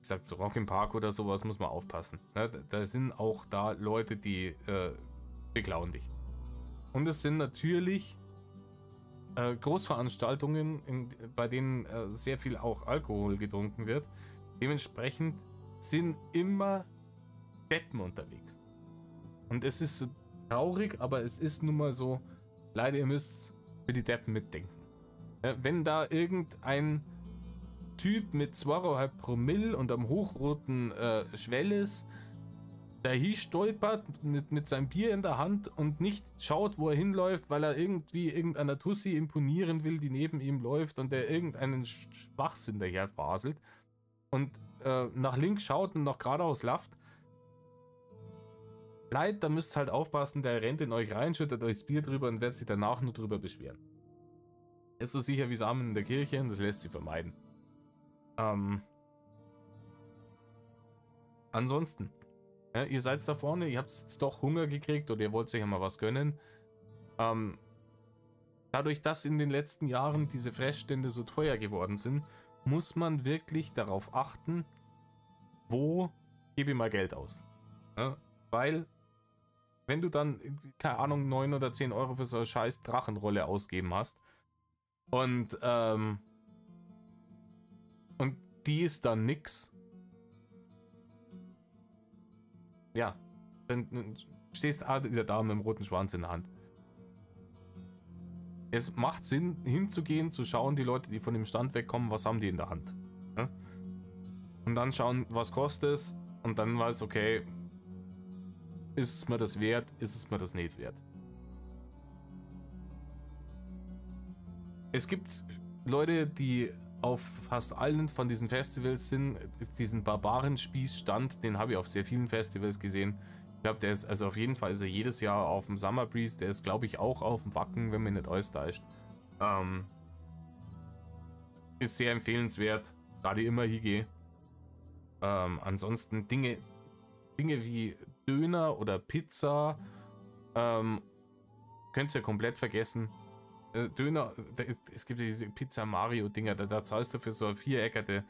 ich sag so Rock im Park oder sowas, muss man aufpassen. Ja, da sind auch da Leute, die beklauen dich. Und es sind natürlich Großveranstaltungen, bei denen sehr viel auch Alkohol getrunken wird. Dementsprechend sind immer Deppen unterwegs. Und es ist so traurig, aber es ist nun mal so, leider, ihr müsst für die Deppen mitdenken. Wenn da irgendein Typ mit 2,5 Promille und am hochroten Schwelles dahin stolpert mit seinem Bier in der Hand und nicht schaut, wo er hinläuft, weil er irgendwie irgendeiner Tussi imponieren will, die neben ihm läuft und der irgendeinen Schwachsinn daher faselt und nach links schaut und nach geradeaus lauft. Leid, da müsst ihr halt aufpassen, der rennt in euch rein, schüttet euch das Bier drüber und wird sich danach nur drüber beschweren. Ist so sicher wie Samen in der Kirche und das lässt sich vermeiden. Ansonsten, ja, ihr seid da vorne, ihr habt jetzt doch Hunger gekriegt oder ihr wollt euch ja mal was gönnen. Dadurch, dass in den letzten Jahren diese Fressstände so teuer geworden sind, muss man wirklich darauf achten, wo gebe ich mal Geld aus. Ja, weil, wenn du dann, keine Ahnung, 9 oder 10 Euro für so eine scheiß Drachenrolle ausgeben hast und die ist dann nix, ja, dann stehst du wieder da mit dem roten Schwanz in der Hand. Es macht Sinn, hinzugehen, zu schauen, die Leute, die von dem Stand wegkommen, was haben die in der Hand. Ja? Und dann schauen, was kostet es, und dann weiß, okay, ist es mir das wert, ist es mir das nicht wert. Es gibt Leute, die auf fast allen von diesen Festivals sind. Diesen Barbaren-Spießstand, den habe ich auf sehr vielen Festivals gesehen. Ich glaube, der ist, also auf jeden Fall ist er jedes Jahr auf dem Summer Breeze. Der ist, glaube ich, auch auf dem Wacken, wenn mir nicht alles täuscht. Ist sehr empfehlenswert, da ich immer hingehe. Ansonsten Dinge wie Döner oder Pizza könnt ihr ja komplett vergessen. Döner, es gibt ja diese Pizza Mario Dinger, da zahlst du für so eine viereckerte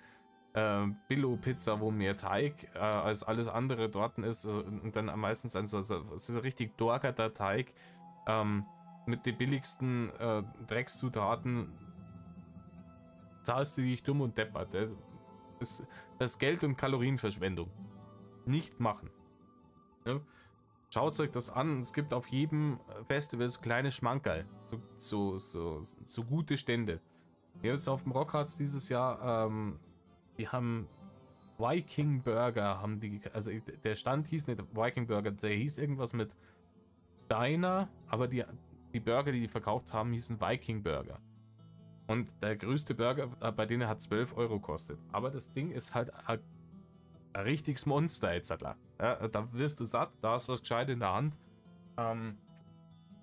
Billo-Pizza, wo mehr Teig als alles andere dort ist, und dann meistens so richtig dorgerter Teig mit den billigsten Dreckszutaten, zahlst du dich dumm und deppert. Das ist Geld- und Kalorienverschwendung. Nicht machen. Ja? Schaut euch das an. Es gibt auf jedem Festival so kleine Schmankerl, so gute Stände. Jetzt auf dem Rockharz dieses Jahr, die haben Viking Burger, also der Stand hieß nicht Viking Burger, der hieß irgendwas mit Diner, aber die Burger, die verkauft haben, hießen Viking Burger. Und der größte Burger bei denen hat 12 Euro gekostet. Aber das Ding ist halt ein richtiges Monster jetzt. Ja, da wirst du satt, da hast du was Gescheites in der Hand.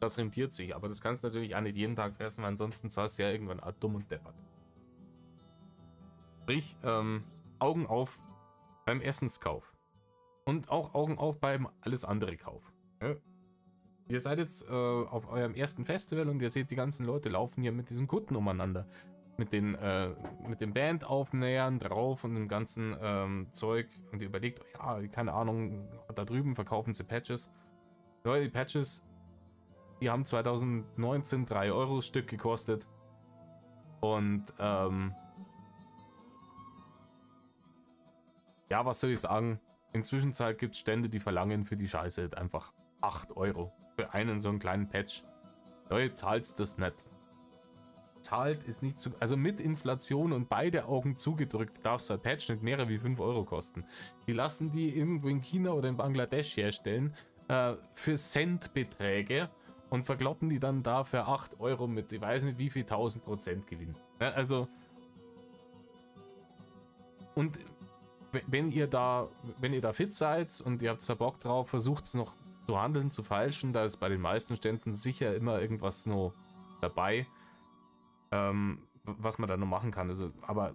Das rentiert sich, aber das kannst du natürlich auch nicht jeden Tag fressen, weil ansonsten zahlst du ja irgendwann dumm und deppert. Sprich, Augen auf beim Essenskauf. Und auch Augen auf beim alles andere Kauf. Ja? Ihr seid jetzt auf eurem ersten Festival und ihr seht, die ganzen Leute laufen hier mit diesen Kutten umeinander. Mit dem Bandaufnähern drauf und dem ganzen Zeug. Und ihr überlegt, ja, keine Ahnung, da drüben verkaufen sie Patches. Leute, die Patches, die haben 2019 3 Euro Stück gekostet. Und ja, was soll ich sagen? Inzwischen gibt es Stände, die verlangen für die Scheiße einfach 8 Euro. Für einen so einen kleinen Patch. Leute, zahlt das nicht. Zahlt ist nicht zu. Also mit Inflation und beide Augen zugedrückt darf so ein Patch nicht mehr wie 5 Euro kosten. Die lassen die irgendwo in China oder in Bangladesch herstellen für Centbeträge und verkloppen die dann da für 8 Euro mit, ich weiß nicht wie viel 1000% Gewinn. Ja, also. Und wenn ihr da fit seid und ihr habt da Bock drauf, versucht es noch zu handeln, zu feilschen. Da ist bei den meisten Ständen sicher immer irgendwas noch dabei, was man da noch machen kann. Also, aber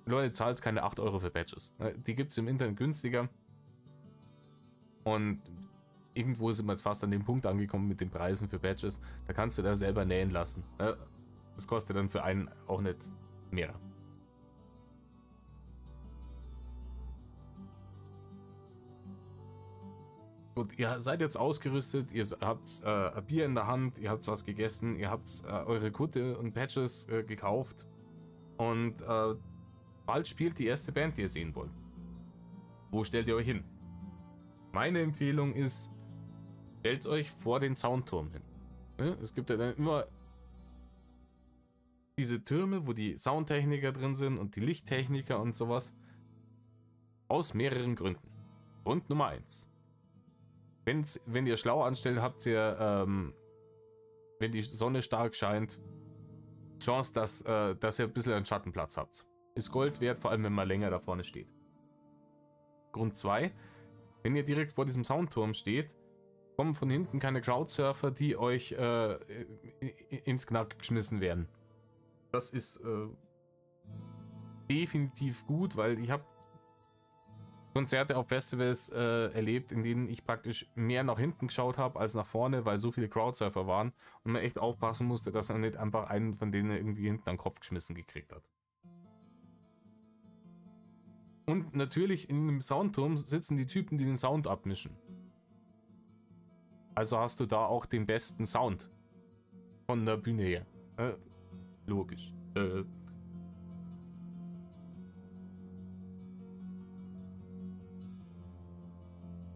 Leute, zahlt keine 8 Euro für Badges. Die gibt es im Internet günstiger. Und irgendwo sind wir jetzt fast an dem Punkt angekommen mit den Preisen für Badges. Da kannst du da selber nähen lassen. Das kostet dann für einen auch nicht mehr. Gut, ihr seid jetzt ausgerüstet, ihr habt ein Bier in der Hand, ihr habt was gegessen, ihr habt eure Kutte und Patches gekauft und bald spielt die erste Band, die ihr sehen wollt. Wo stellt ihr euch hin? Meine Empfehlung ist, stellt euch vor den Soundturm hin. Es gibt ja dann immer diese Türme, wo die Soundtechniker drin sind und die Lichttechniker und sowas. Aus mehreren Gründen. Grund Nummer 1. Wenn ihr schlau anstellt, habt ihr, wenn die Sonne stark scheint, Chance, dass ihr ein bisschen einen Schattenplatz habt. Ist Gold wert, vor allem wenn man länger da vorne steht. Grund 2. Wenn ihr direkt vor diesem Soundturm steht, kommen von hinten keine Crowdsurfer, die euch ins Knack geschmissen werden. Das ist definitiv gut, weil ich habe Konzerte auf Festivals erlebt, in denen ich praktisch mehr nach hinten geschaut habe als nach vorne, weil so viele Crowdsurfer waren und man echt aufpassen musste, dass er nicht einfach einen von denen irgendwie hinten an den Kopf geschmissen gekriegt hat. Und natürlich in einem Soundturm sitzen die Typen, die den Sound abmischen. Also hast du da auch den besten Sound von der Bühne her. Logisch.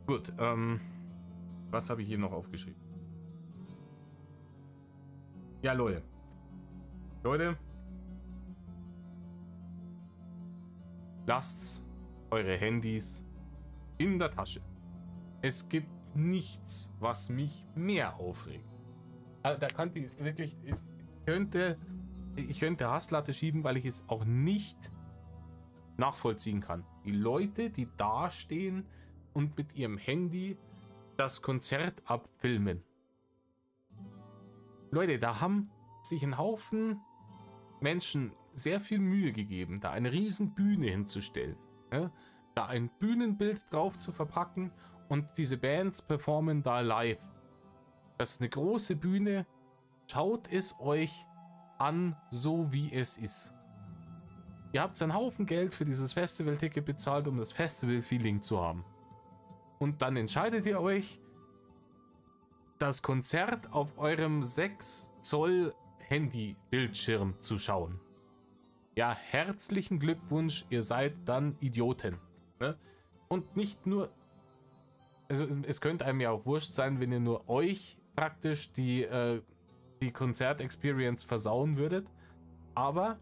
Gut, was habe ich hier noch aufgeschrieben? Ja, Leute. Leute, lasst eure Handys in der Tasche. Es gibt nichts, was mich mehr aufregt. Also, da kann ich wirklich, ich könnte Hasslatte schieben, weil ich es auch nicht nachvollziehen kann. Die Leute, die da stehen und mit ihrem Handy das Konzert abfilmen. Leute, da haben sich ein Haufen Menschen sehr viel Mühe gegeben, da eine riesen Bühne hinzustellen. Ja? Da ein Bühnenbild drauf zu verpacken und diese Bands performen da live. Das ist eine große Bühne. Schaut es euch an, so wie es ist. Ihr habt einen Haufen Geld für dieses Festival-Ticket bezahlt, um das Festival-Feeling zu haben. Und dann entscheidet ihr euch, das Konzert auf eurem 6 Zoll Handy-Bildschirm zu schauen. Ja, herzlichen Glückwunsch, ihr seid dann Idioten. Ne? Und nicht nur, also es könnte einem ja auch wurscht sein, wenn ihr nur euch praktisch die Konzert-Experience versauen würdet, aber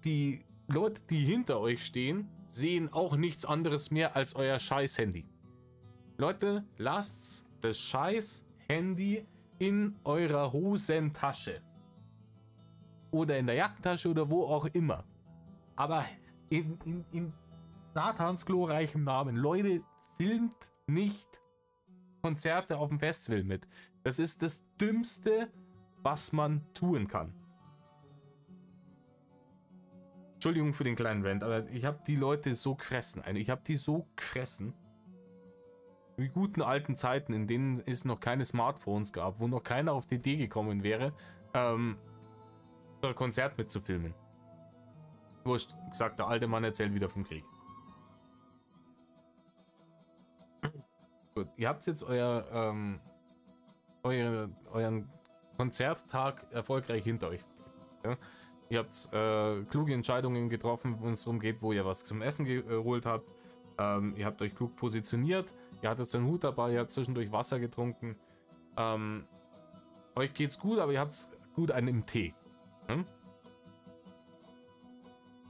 die Leute, die hinter euch stehen, sehen auch nichts anderes mehr als euer scheiß Handy. Leute, lasst das scheiß Handy in eurer Hosentasche. Oder in der Jackentasche oder wo auch immer. Aber in Satans glorreichem Namen. Leute, filmt nicht Konzerte auf dem Festival mit. Das ist das Dümmste, was man tun kann. Entschuldigung für den kleinen Rant, aber ich habe die Leute so gefressen. Ich habe die so gefressen. Wie guten alten Zeiten, in denen es noch keine Smartphones gab, wo noch keiner auf die Idee gekommen wäre, ein Konzert mitzufilmen. Wurscht, gesagt, der alte Mann erzählt wieder vom Krieg. Gut, ihr habt jetzt euren Konzerttag erfolgreich hinter euch. Ja? Ihr habt kluge Entscheidungen getroffen, wenn es darum geht, wo ihr was zum Essen geholt habt. Ihr habt euch klug positioniert. Ihr hattet einen Hut dabei, ihr habt zwischendurch Wasser getrunken. Euch geht's gut, aber ihr habt gut einen im Tee. Hm?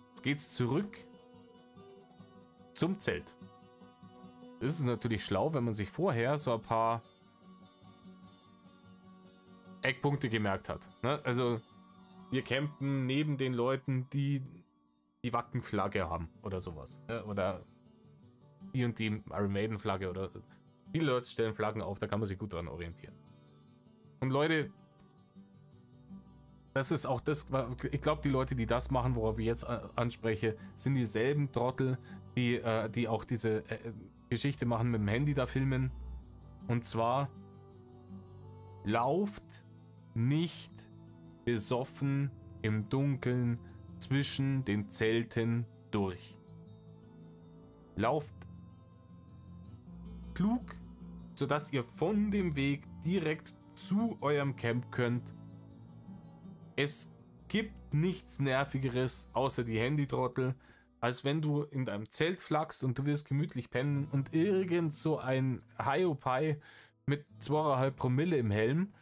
Jetzt geht's zurück zum Zelt. Das ist natürlich schlau, wenn man sich vorher so ein paar Eckpunkte gemerkt hat. Ne? Also, wir campen neben den Leuten, die die Wacken-Flagge haben oder sowas. Ne? Oder die und die Iron Maiden-Flagge oder viele Leute stellen Flaggen auf, da kann man sich gut dran orientieren. Und Leute, das ist auch das, ich glaube, die Leute, die das machen, worauf ich jetzt anspreche, sind dieselben Trottel, die auch diese Geschichte machen mit dem Handy da filmen. Und zwar, lauft nicht besoffen im Dunkeln zwischen den Zelten durch. Lauft klug, sodass ihr von dem Weg direkt zu eurem Camp könnt. Es gibt nichts Nervigeres, außer die Handytrottel, als wenn du in deinem Zelt flackst und du willst gemütlich pennen und irgend so ein Hiopai mit 2,5 Promille im Helm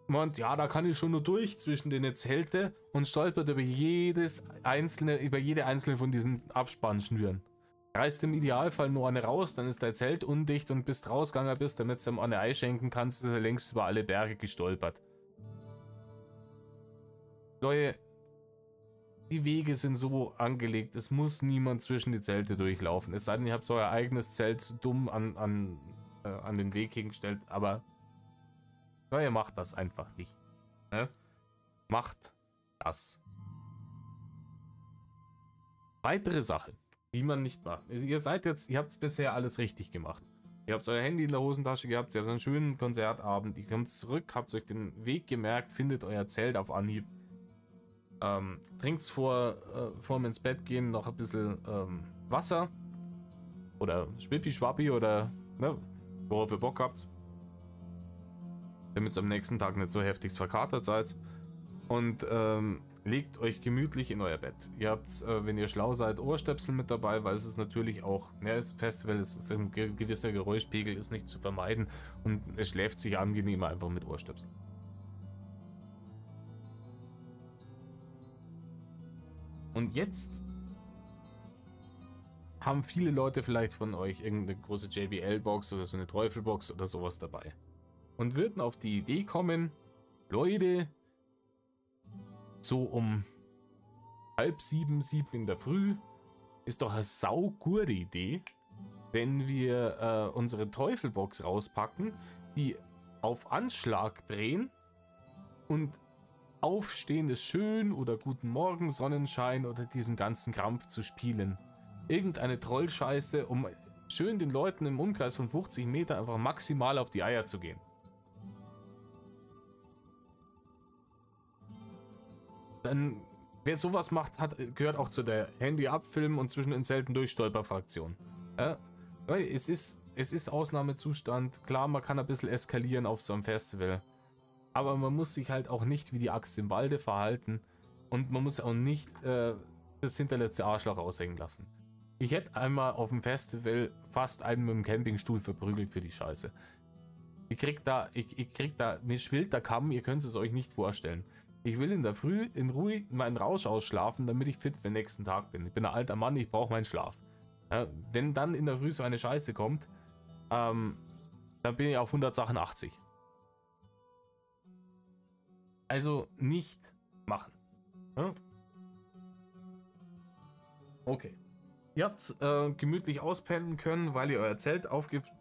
meint, ja, da kann ich schon nur durch zwischen den Zelte und stolpert über jede einzelne von diesen Abspannschnüren. Reißt im Idealfall nur eine raus, dann ist dein Zelt undicht und bis du rausgegangen bist, damit du ihm eine Ei schenken kannst, ist er längst über alle Berge gestolpert. Leute, die Wege sind so angelegt, es muss niemand zwischen die Zelte durchlaufen. Es sei denn, ihr habt euer eigenes Zelt zu dumm an den Weg hingestellt, aber ihr macht das einfach nicht. Ne? Macht das. Weitere Sache, die man nicht macht. Ihr habt bisher alles richtig gemacht. Ihr habt euer Handy in der Hosentasche gehabt, ihr habt einen schönen Konzertabend, ihr kommt zurück, habt euch den Weg gemerkt, findet euer Zelt auf Anhieb. Trinkt vor dem ins Bett gehen noch ein bisschen Wasser oder Schwippi-Schwappi oder ne, worauf ihr Bock habt, damit ihr am nächsten Tag nicht so heftig verkatert seid. Und legt euch gemütlich in euer Bett. Ihr habt, wenn ihr schlau seid, Ohrstöpsel mit dabei, weil es ist natürlich auch, ja, das Festival ist ein gewisser Geräuschpegel, ist nicht zu vermeiden und es schläft sich angenehmer einfach mit Ohrstöpseln. Und jetzt haben viele Leute vielleicht von euch irgendeine große JBL-Box oder so eine Teufelbox oder sowas dabei. Und würden auf die Idee kommen, Leute, so um 6:30, 7 in der Früh, ist doch eine saugute Idee, wenn wir unsere Teufelbox rauspacken, die auf Anschlag drehen und Aufstehen ist schön oder Guten Morgen, Sonnenschein oder diesen ganzen Krampf zu spielen. Irgendeine Trollscheiße, um schön den Leuten im Umkreis von 50 Meter einfach maximal auf die Eier zu gehen. Dann, wer sowas macht, gehört auch zu der Handy-Abfilmen und zwischen den Zelten durchstolper-Fraktion. Es ist Ausnahmezustand. Klar, man kann ein bisschen eskalieren auf so einem Festival. Aber man muss sich halt auch nicht wie die Axt im Walde verhalten. Und man muss auch nicht das hinterletzte Arschloch raushängen lassen. Ich hätte einmal auf dem Festival fast einen mit dem Campingstuhl verprügelt für die Scheiße. Ich krieg da, mir schwillt der Kamm, ihr könnt es euch nicht vorstellen. Ich will in der Früh in Ruhe meinen Rausch ausschlafen, damit ich fit für den nächsten Tag bin. Ich bin ein alter Mann, ich brauche meinen Schlaf. Wenn dann in der Früh so eine Scheiße kommt, dann bin ich auf 180. Also nicht machen. Okay. Ihr habt gemütlich auspennen können, weil ihr euer Zelt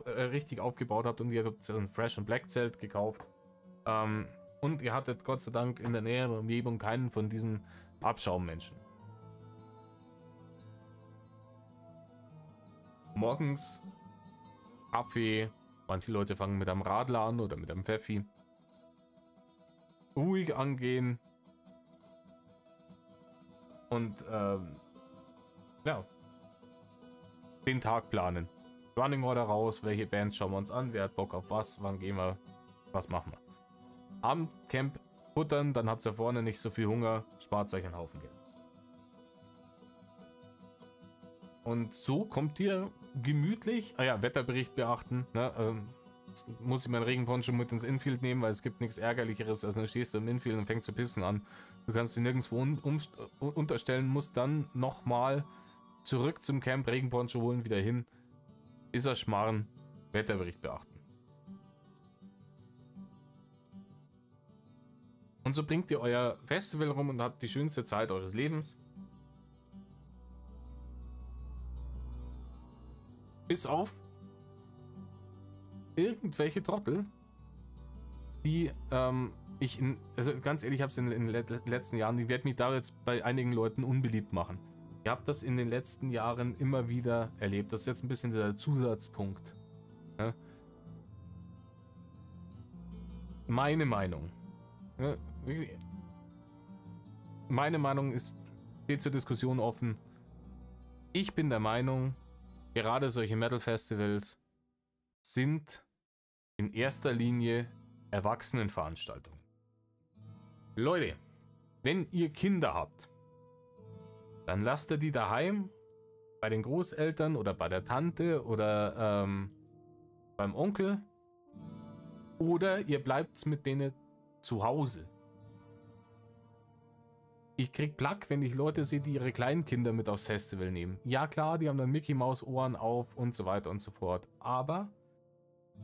richtig aufgebaut habt und ihr habt ein Fresh and Black Zelt gekauft. Und ihr hattet Gott sei Dank in der näheren Umgebung keinen von diesen Abschaummenschen. Morgens Kaffee, manche Leute fangen mit einem Radler an oder mit einem Pfeffi. Ruhig angehen. Und ja, den Tag planen. Running Order raus, welche Bands schauen wir uns an, wer hat Bock auf was, wann gehen wir, was machen wir. Abendcamp futtern, dann habt ihr vorne nicht so viel Hunger, spart euch einen Haufen Geld. Und so kommt ihr gemütlich, Wetterbericht beachten, ne, muss ich meinen Regenponcho mit ins Infield nehmen, weil es gibt nichts Ärgerlicheres, als dann stehst du im Infield und fängst zu pissen an. Du kannst dich nirgendwo unterstellen, musst dann nochmal zurück zum Camp, Regenponcho holen, wieder hin. Ist er Schmarrn, Wetterbericht beachten. Und so bringt ihr euer Festival rum und habt die schönste Zeit eures Lebens. Bis auf irgendwelche Trottel, die also ganz ehrlich, ich habe es in den letzten Jahren, ich werde mich da jetzt bei einigen Leuten unbeliebt machen. Ihr habt das in den letzten Jahren immer wieder erlebt. Das ist jetzt ein bisschen der Zusatzpunkt. Ja? Meine Meinung. Ja, meine Meinung steht zur Diskussion offen. Ich bin der Meinung, gerade solche Metal-Festivals sind in erster Linie Erwachsenenveranstaltungen. Leute, wenn ihr Kinder habt, dann lasst ihr die daheim bei den Großeltern oder bei der Tante oder beim Onkel oder ihr bleibt mit denen zu Hause. Ich krieg Plack, wenn ich Leute sehe, die ihre kleinen Kinder mit aufs Festival nehmen. Ja klar, die haben dann Mickey Maus Ohren auf und so weiter und so fort. Aber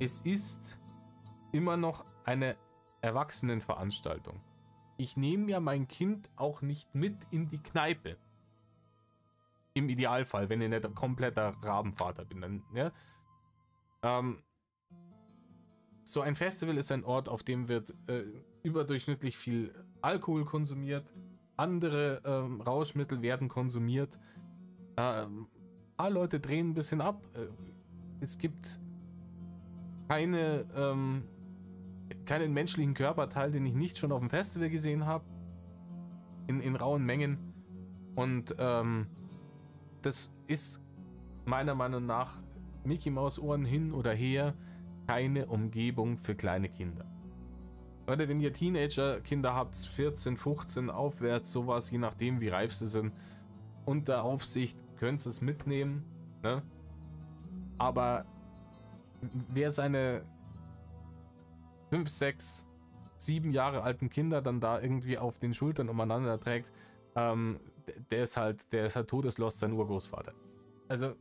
es ist immer noch eine Erwachsenenveranstaltung. Ich nehme ja mein Kind auch nicht mit in die Kneipe. Im Idealfall, wenn ich nicht ein kompletter Rabenvater bin. Dann, ja? So ein Festival ist ein Ort, auf dem wird überdurchschnittlich viel Alkohol konsumiert. Andere Rauschmittel werden konsumiert. Ein paar Leute drehen ein bisschen ab. Es gibt keinen menschlichen Körperteil, den ich nicht schon auf dem Festival gesehen habe. In rauen Mengen. Und das ist meiner Meinung nach Mickey Maus Ohren hin oder her keine Umgebung für kleine Kinder. Leute, wenn ihr Teenager-Kinder habt, 14, 15 aufwärts, sowas, je nachdem wie reif sie sind, unter Aufsicht, könnt ihr es mitnehmen, ne? Aber wer seine 5, 6, 7 Jahre alten Kinder dann da irgendwie auf den Schultern umeinander trägt, der ist halt todeslos sein Urgroßvater. Also,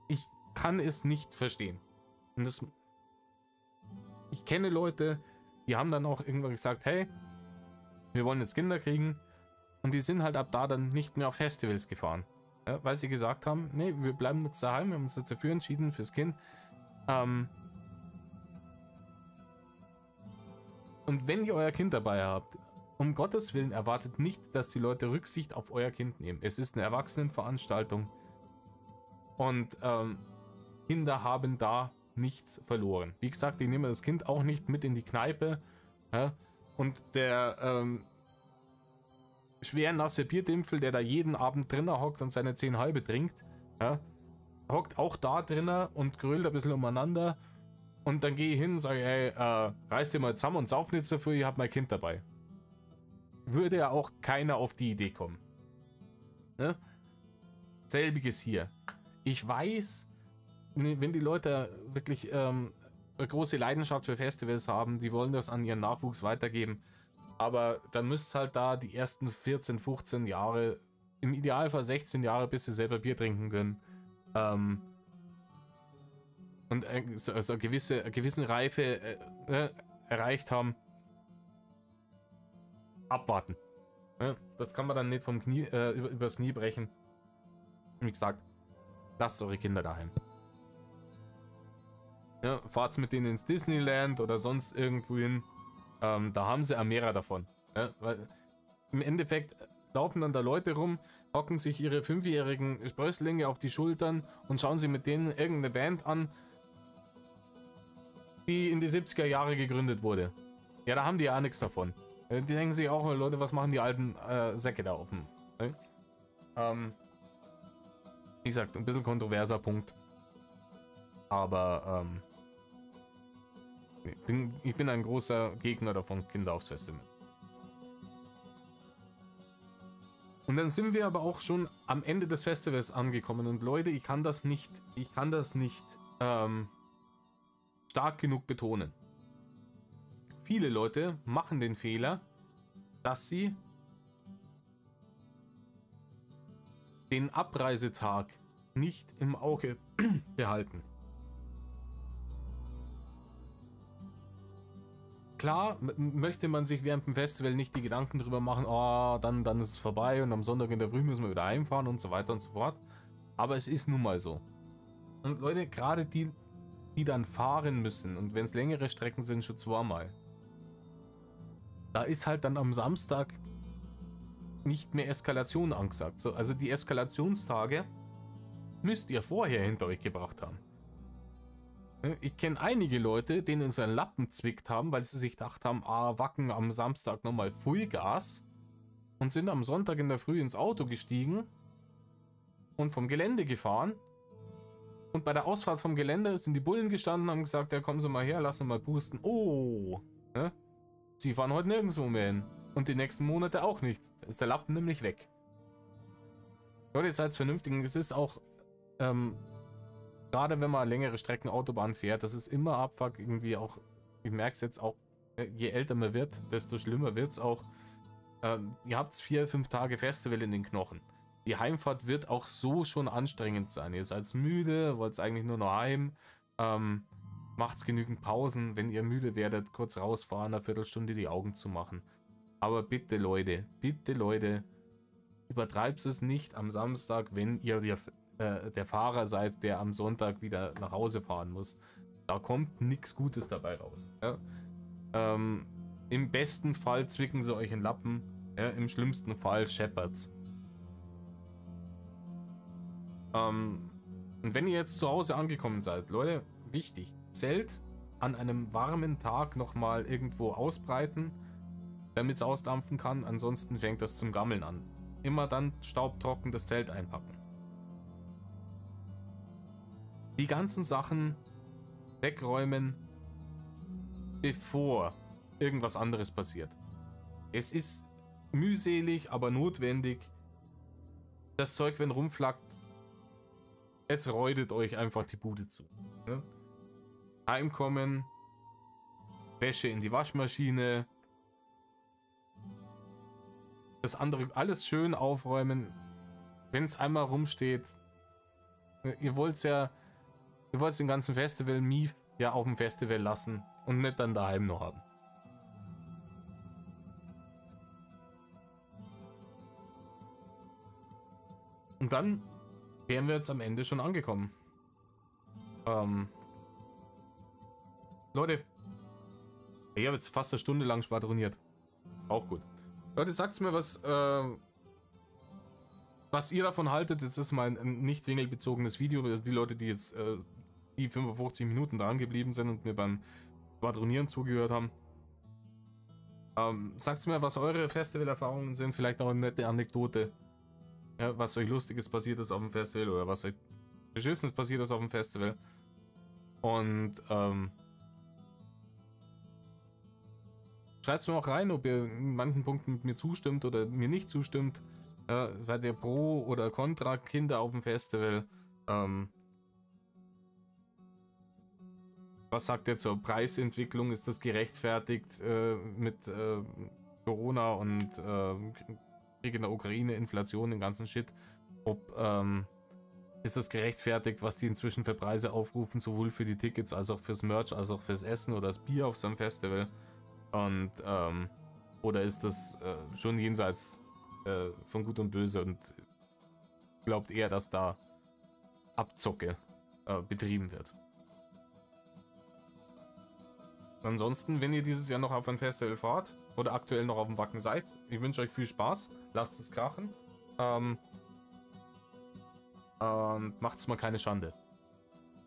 ich kann es nicht verstehen. Und ich kenne Leute, die haben dann auch irgendwann gesagt, hey, wir wollen jetzt Kinder kriegen. Und die sind halt ab da dann nicht mehr auf Festivals gefahren. Ja, weil sie gesagt haben, nee, wir bleiben jetzt daheim, wir haben uns jetzt dafür entschieden, fürs Kind. Und wenn ihr euer Kind dabei habt, um Gottes Willen erwartet nicht, dass die Leute Rücksicht auf euer Kind nehmen. Es ist eine Erwachsenenveranstaltung. Und Kinder haben da nichts verloren. Wie gesagt, ich nehme das Kind auch nicht mit in die Kneipe. Ja? Und der schwer nasse Bierdimpfel, der da jeden Abend drinnen hockt und seine 10 halbe trinkt, ja? Hockt auch da drinnen und grölt ein bisschen umeinander. Und dann gehe ich hin und sage, ey, reiß dir mal zusammen und sauf nicht so viel, ich hab mein Kind dabei. Würde ja auch keiner auf die Idee kommen. Ne? Selbiges hier. Ich weiß, wenn die Leute wirklich eine große Leidenschaft für Festivals haben, die wollen das an ihren Nachwuchs weitergeben. Aber dann müsst halt da die ersten 14, 15 Jahre, im Idealfall 16 Jahre, bis sie selber Bier trinken können. Und so eine gewisse Reife erreicht haben. Abwarten. Ja, das kann man dann nicht vom Knie, übers Knie brechen. Wie gesagt, lasst eure Kinder daheim. Ja, fahrt mit denen ins Disneyland oder sonst irgendwo hin. Da haben sie mehr davon. Ja, weil im Endeffekt laufen dann da Leute rum, hocken sich ihre 5-jährigen Sprösslinge auf die Schultern und schauen sie mit denen irgendeine Band an, die in die 70er Jahre gegründet wurde. Ja, da haben die ja nichts davon. Die denken sich auch, Leute, was machen die alten Säcke da offen? Ne? Wie gesagt, ein bisschen kontroverser Punkt. Aber ich bin ein großer Gegner davon, Kinder aufs Festival. Und dann sind wir aber auch schon am Ende des Festivals angekommen. Und Leute, ich kann das nicht stark genug betonen. Viele Leute machen den Fehler, dass sie den Abreisetag nicht im Auge behalten. Klar möchte man sich während dem Festival nicht die Gedanken drüber machen, oh, dann ist es vorbei und am Sonntag in der Früh müssen wir wieder heimfahren und so weiter und so fort. Aber es ist nun mal so. Und Leute, gerade die dann fahren müssen, und wenn es längere Strecken sind, schon zweimal, da ist halt dann am Samstag nicht mehr Eskalation angesagt. So, also die Eskalationstage müsst ihr vorher hinter euch gebracht haben. Ich kenne einige Leute, denen so einen Lappen zwickt haben, weil sie sich gedacht haben, Wacken am Samstag nochmal Vollgas, und sind am Sonntag in der Früh ins Auto gestiegen und vom Gelände gefahren. Und bei der Ausfahrt vom Gelände sind die Bullen gestanden und haben gesagt, ja, kommen Sie mal her, lassen wir mal boosten. Oh, ne? Sie fahren heute nirgendwo mehr hin. Und die nächsten Monate auch nicht. Da ist der Lappen nämlich weg. Leute, seid vernünftig. Es ist auch, gerade wenn man längere Strecken Autobahn fährt, das ist immer Abfuck irgendwie auch. Ich merke es jetzt auch, je älter man wird, desto schlimmer wird es auch. Ihr habt 4, 5 Tage Festival in den Knochen. Die Heimfahrt wird auch so schon anstrengend sein. Ihr seid müde, wollt eigentlich nur noch heim. Macht's genügend Pausen, wenn ihr müde werdet, kurz rausfahren, eine Viertelstunde die Augen zu machen. Aber bitte Leute, übertreibt es nicht am Samstag, wenn ihr der Fahrer seid, der am Sonntag wieder nach Hause fahren muss. Da kommt nichts Gutes dabei raus. Ja? Im besten Fall zwicken sie euch in Lappen, ja? Im schlimmsten Fall scheppert's. Und wenn ihr jetzt zu Hause angekommen seid, Leute, wichtig, Zelt an einem warmen Tag nochmal irgendwo ausbreiten, damit es ausdampfen kann, ansonsten fängt das zum Gammeln an. Immer dann staubtrocken das Zelt einpacken. Die ganzen Sachen wegräumen, bevor irgendwas anderes passiert. Es ist mühselig, aber notwendig. Das Zeug, wenn rumflackt, es räudet euch einfach die Bude zu. Ne? Heimkommen, Wäsche in die Waschmaschine, das andere alles schön aufräumen. Wenn es einmal rumsteht, ihr wollt den ganzen Festival Mief ja auf dem Festival lassen und nicht dann daheim noch haben. Und dann wären wir jetzt am Ende schon angekommen. Leute, ich habe jetzt fast eine Stunde lang schwadroniert. Auch gut. Leute, sagt's mir, was ihr davon haltet. Das ist mal ein nicht wingelbezogenes Video. Also die Leute, die jetzt die 55 Minuten dran geblieben sind und mir beim Schwadronieren zugehört haben. Sagt's mir, was eure Festivalerfahrungen sind. Vielleicht noch eine nette Anekdote. Ja, was euch Lustiges passiert ist auf dem Festival oder was euch Beschissenes passiert ist auf dem Festival. Und schreibt es mir auch rein, ob ihr in manchen Punkten mit mir zustimmt oder mir nicht zustimmt. Seid ihr pro oder contra Kinder auf dem Festival? Was sagt ihr zur Preisentwicklung? Ist das gerechtfertigt mit Corona und Krieg in der Ukraine, Inflation, den ganzen Shit? Ist das gerechtfertigt, was die inzwischen für Preise aufrufen, sowohl für die Tickets als auch fürs Merch, als auch fürs Essen oder das Bier auf so einem Festival? Und oder ist das schon jenseits von Gut und Böse und glaubt eher, dass da Abzocke betrieben wird? Ansonsten, wenn ihr dieses Jahr noch auf ein Festival fahrt oder aktuell noch auf dem Wacken seid, ich wünsche euch viel Spaß, lasst es krachen und macht's mal keine Schande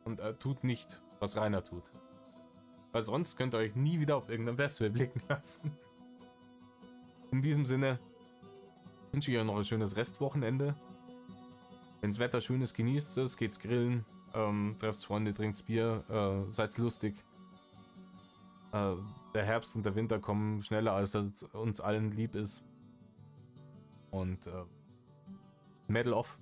und tut nicht, was Rainer tut. Weil sonst könnt ihr euch nie wieder auf irgendein Festival blicken lassen. In diesem Sinne wünsche ich euch noch ein schönes Restwochenende. Wenn's Wetter schön ist, genießt es, geht's grillen, trefft Freunde, trinkt's Bier, seid's lustig. Der Herbst und der Winter kommen schneller, als es uns allen lieb ist. Und Medal off.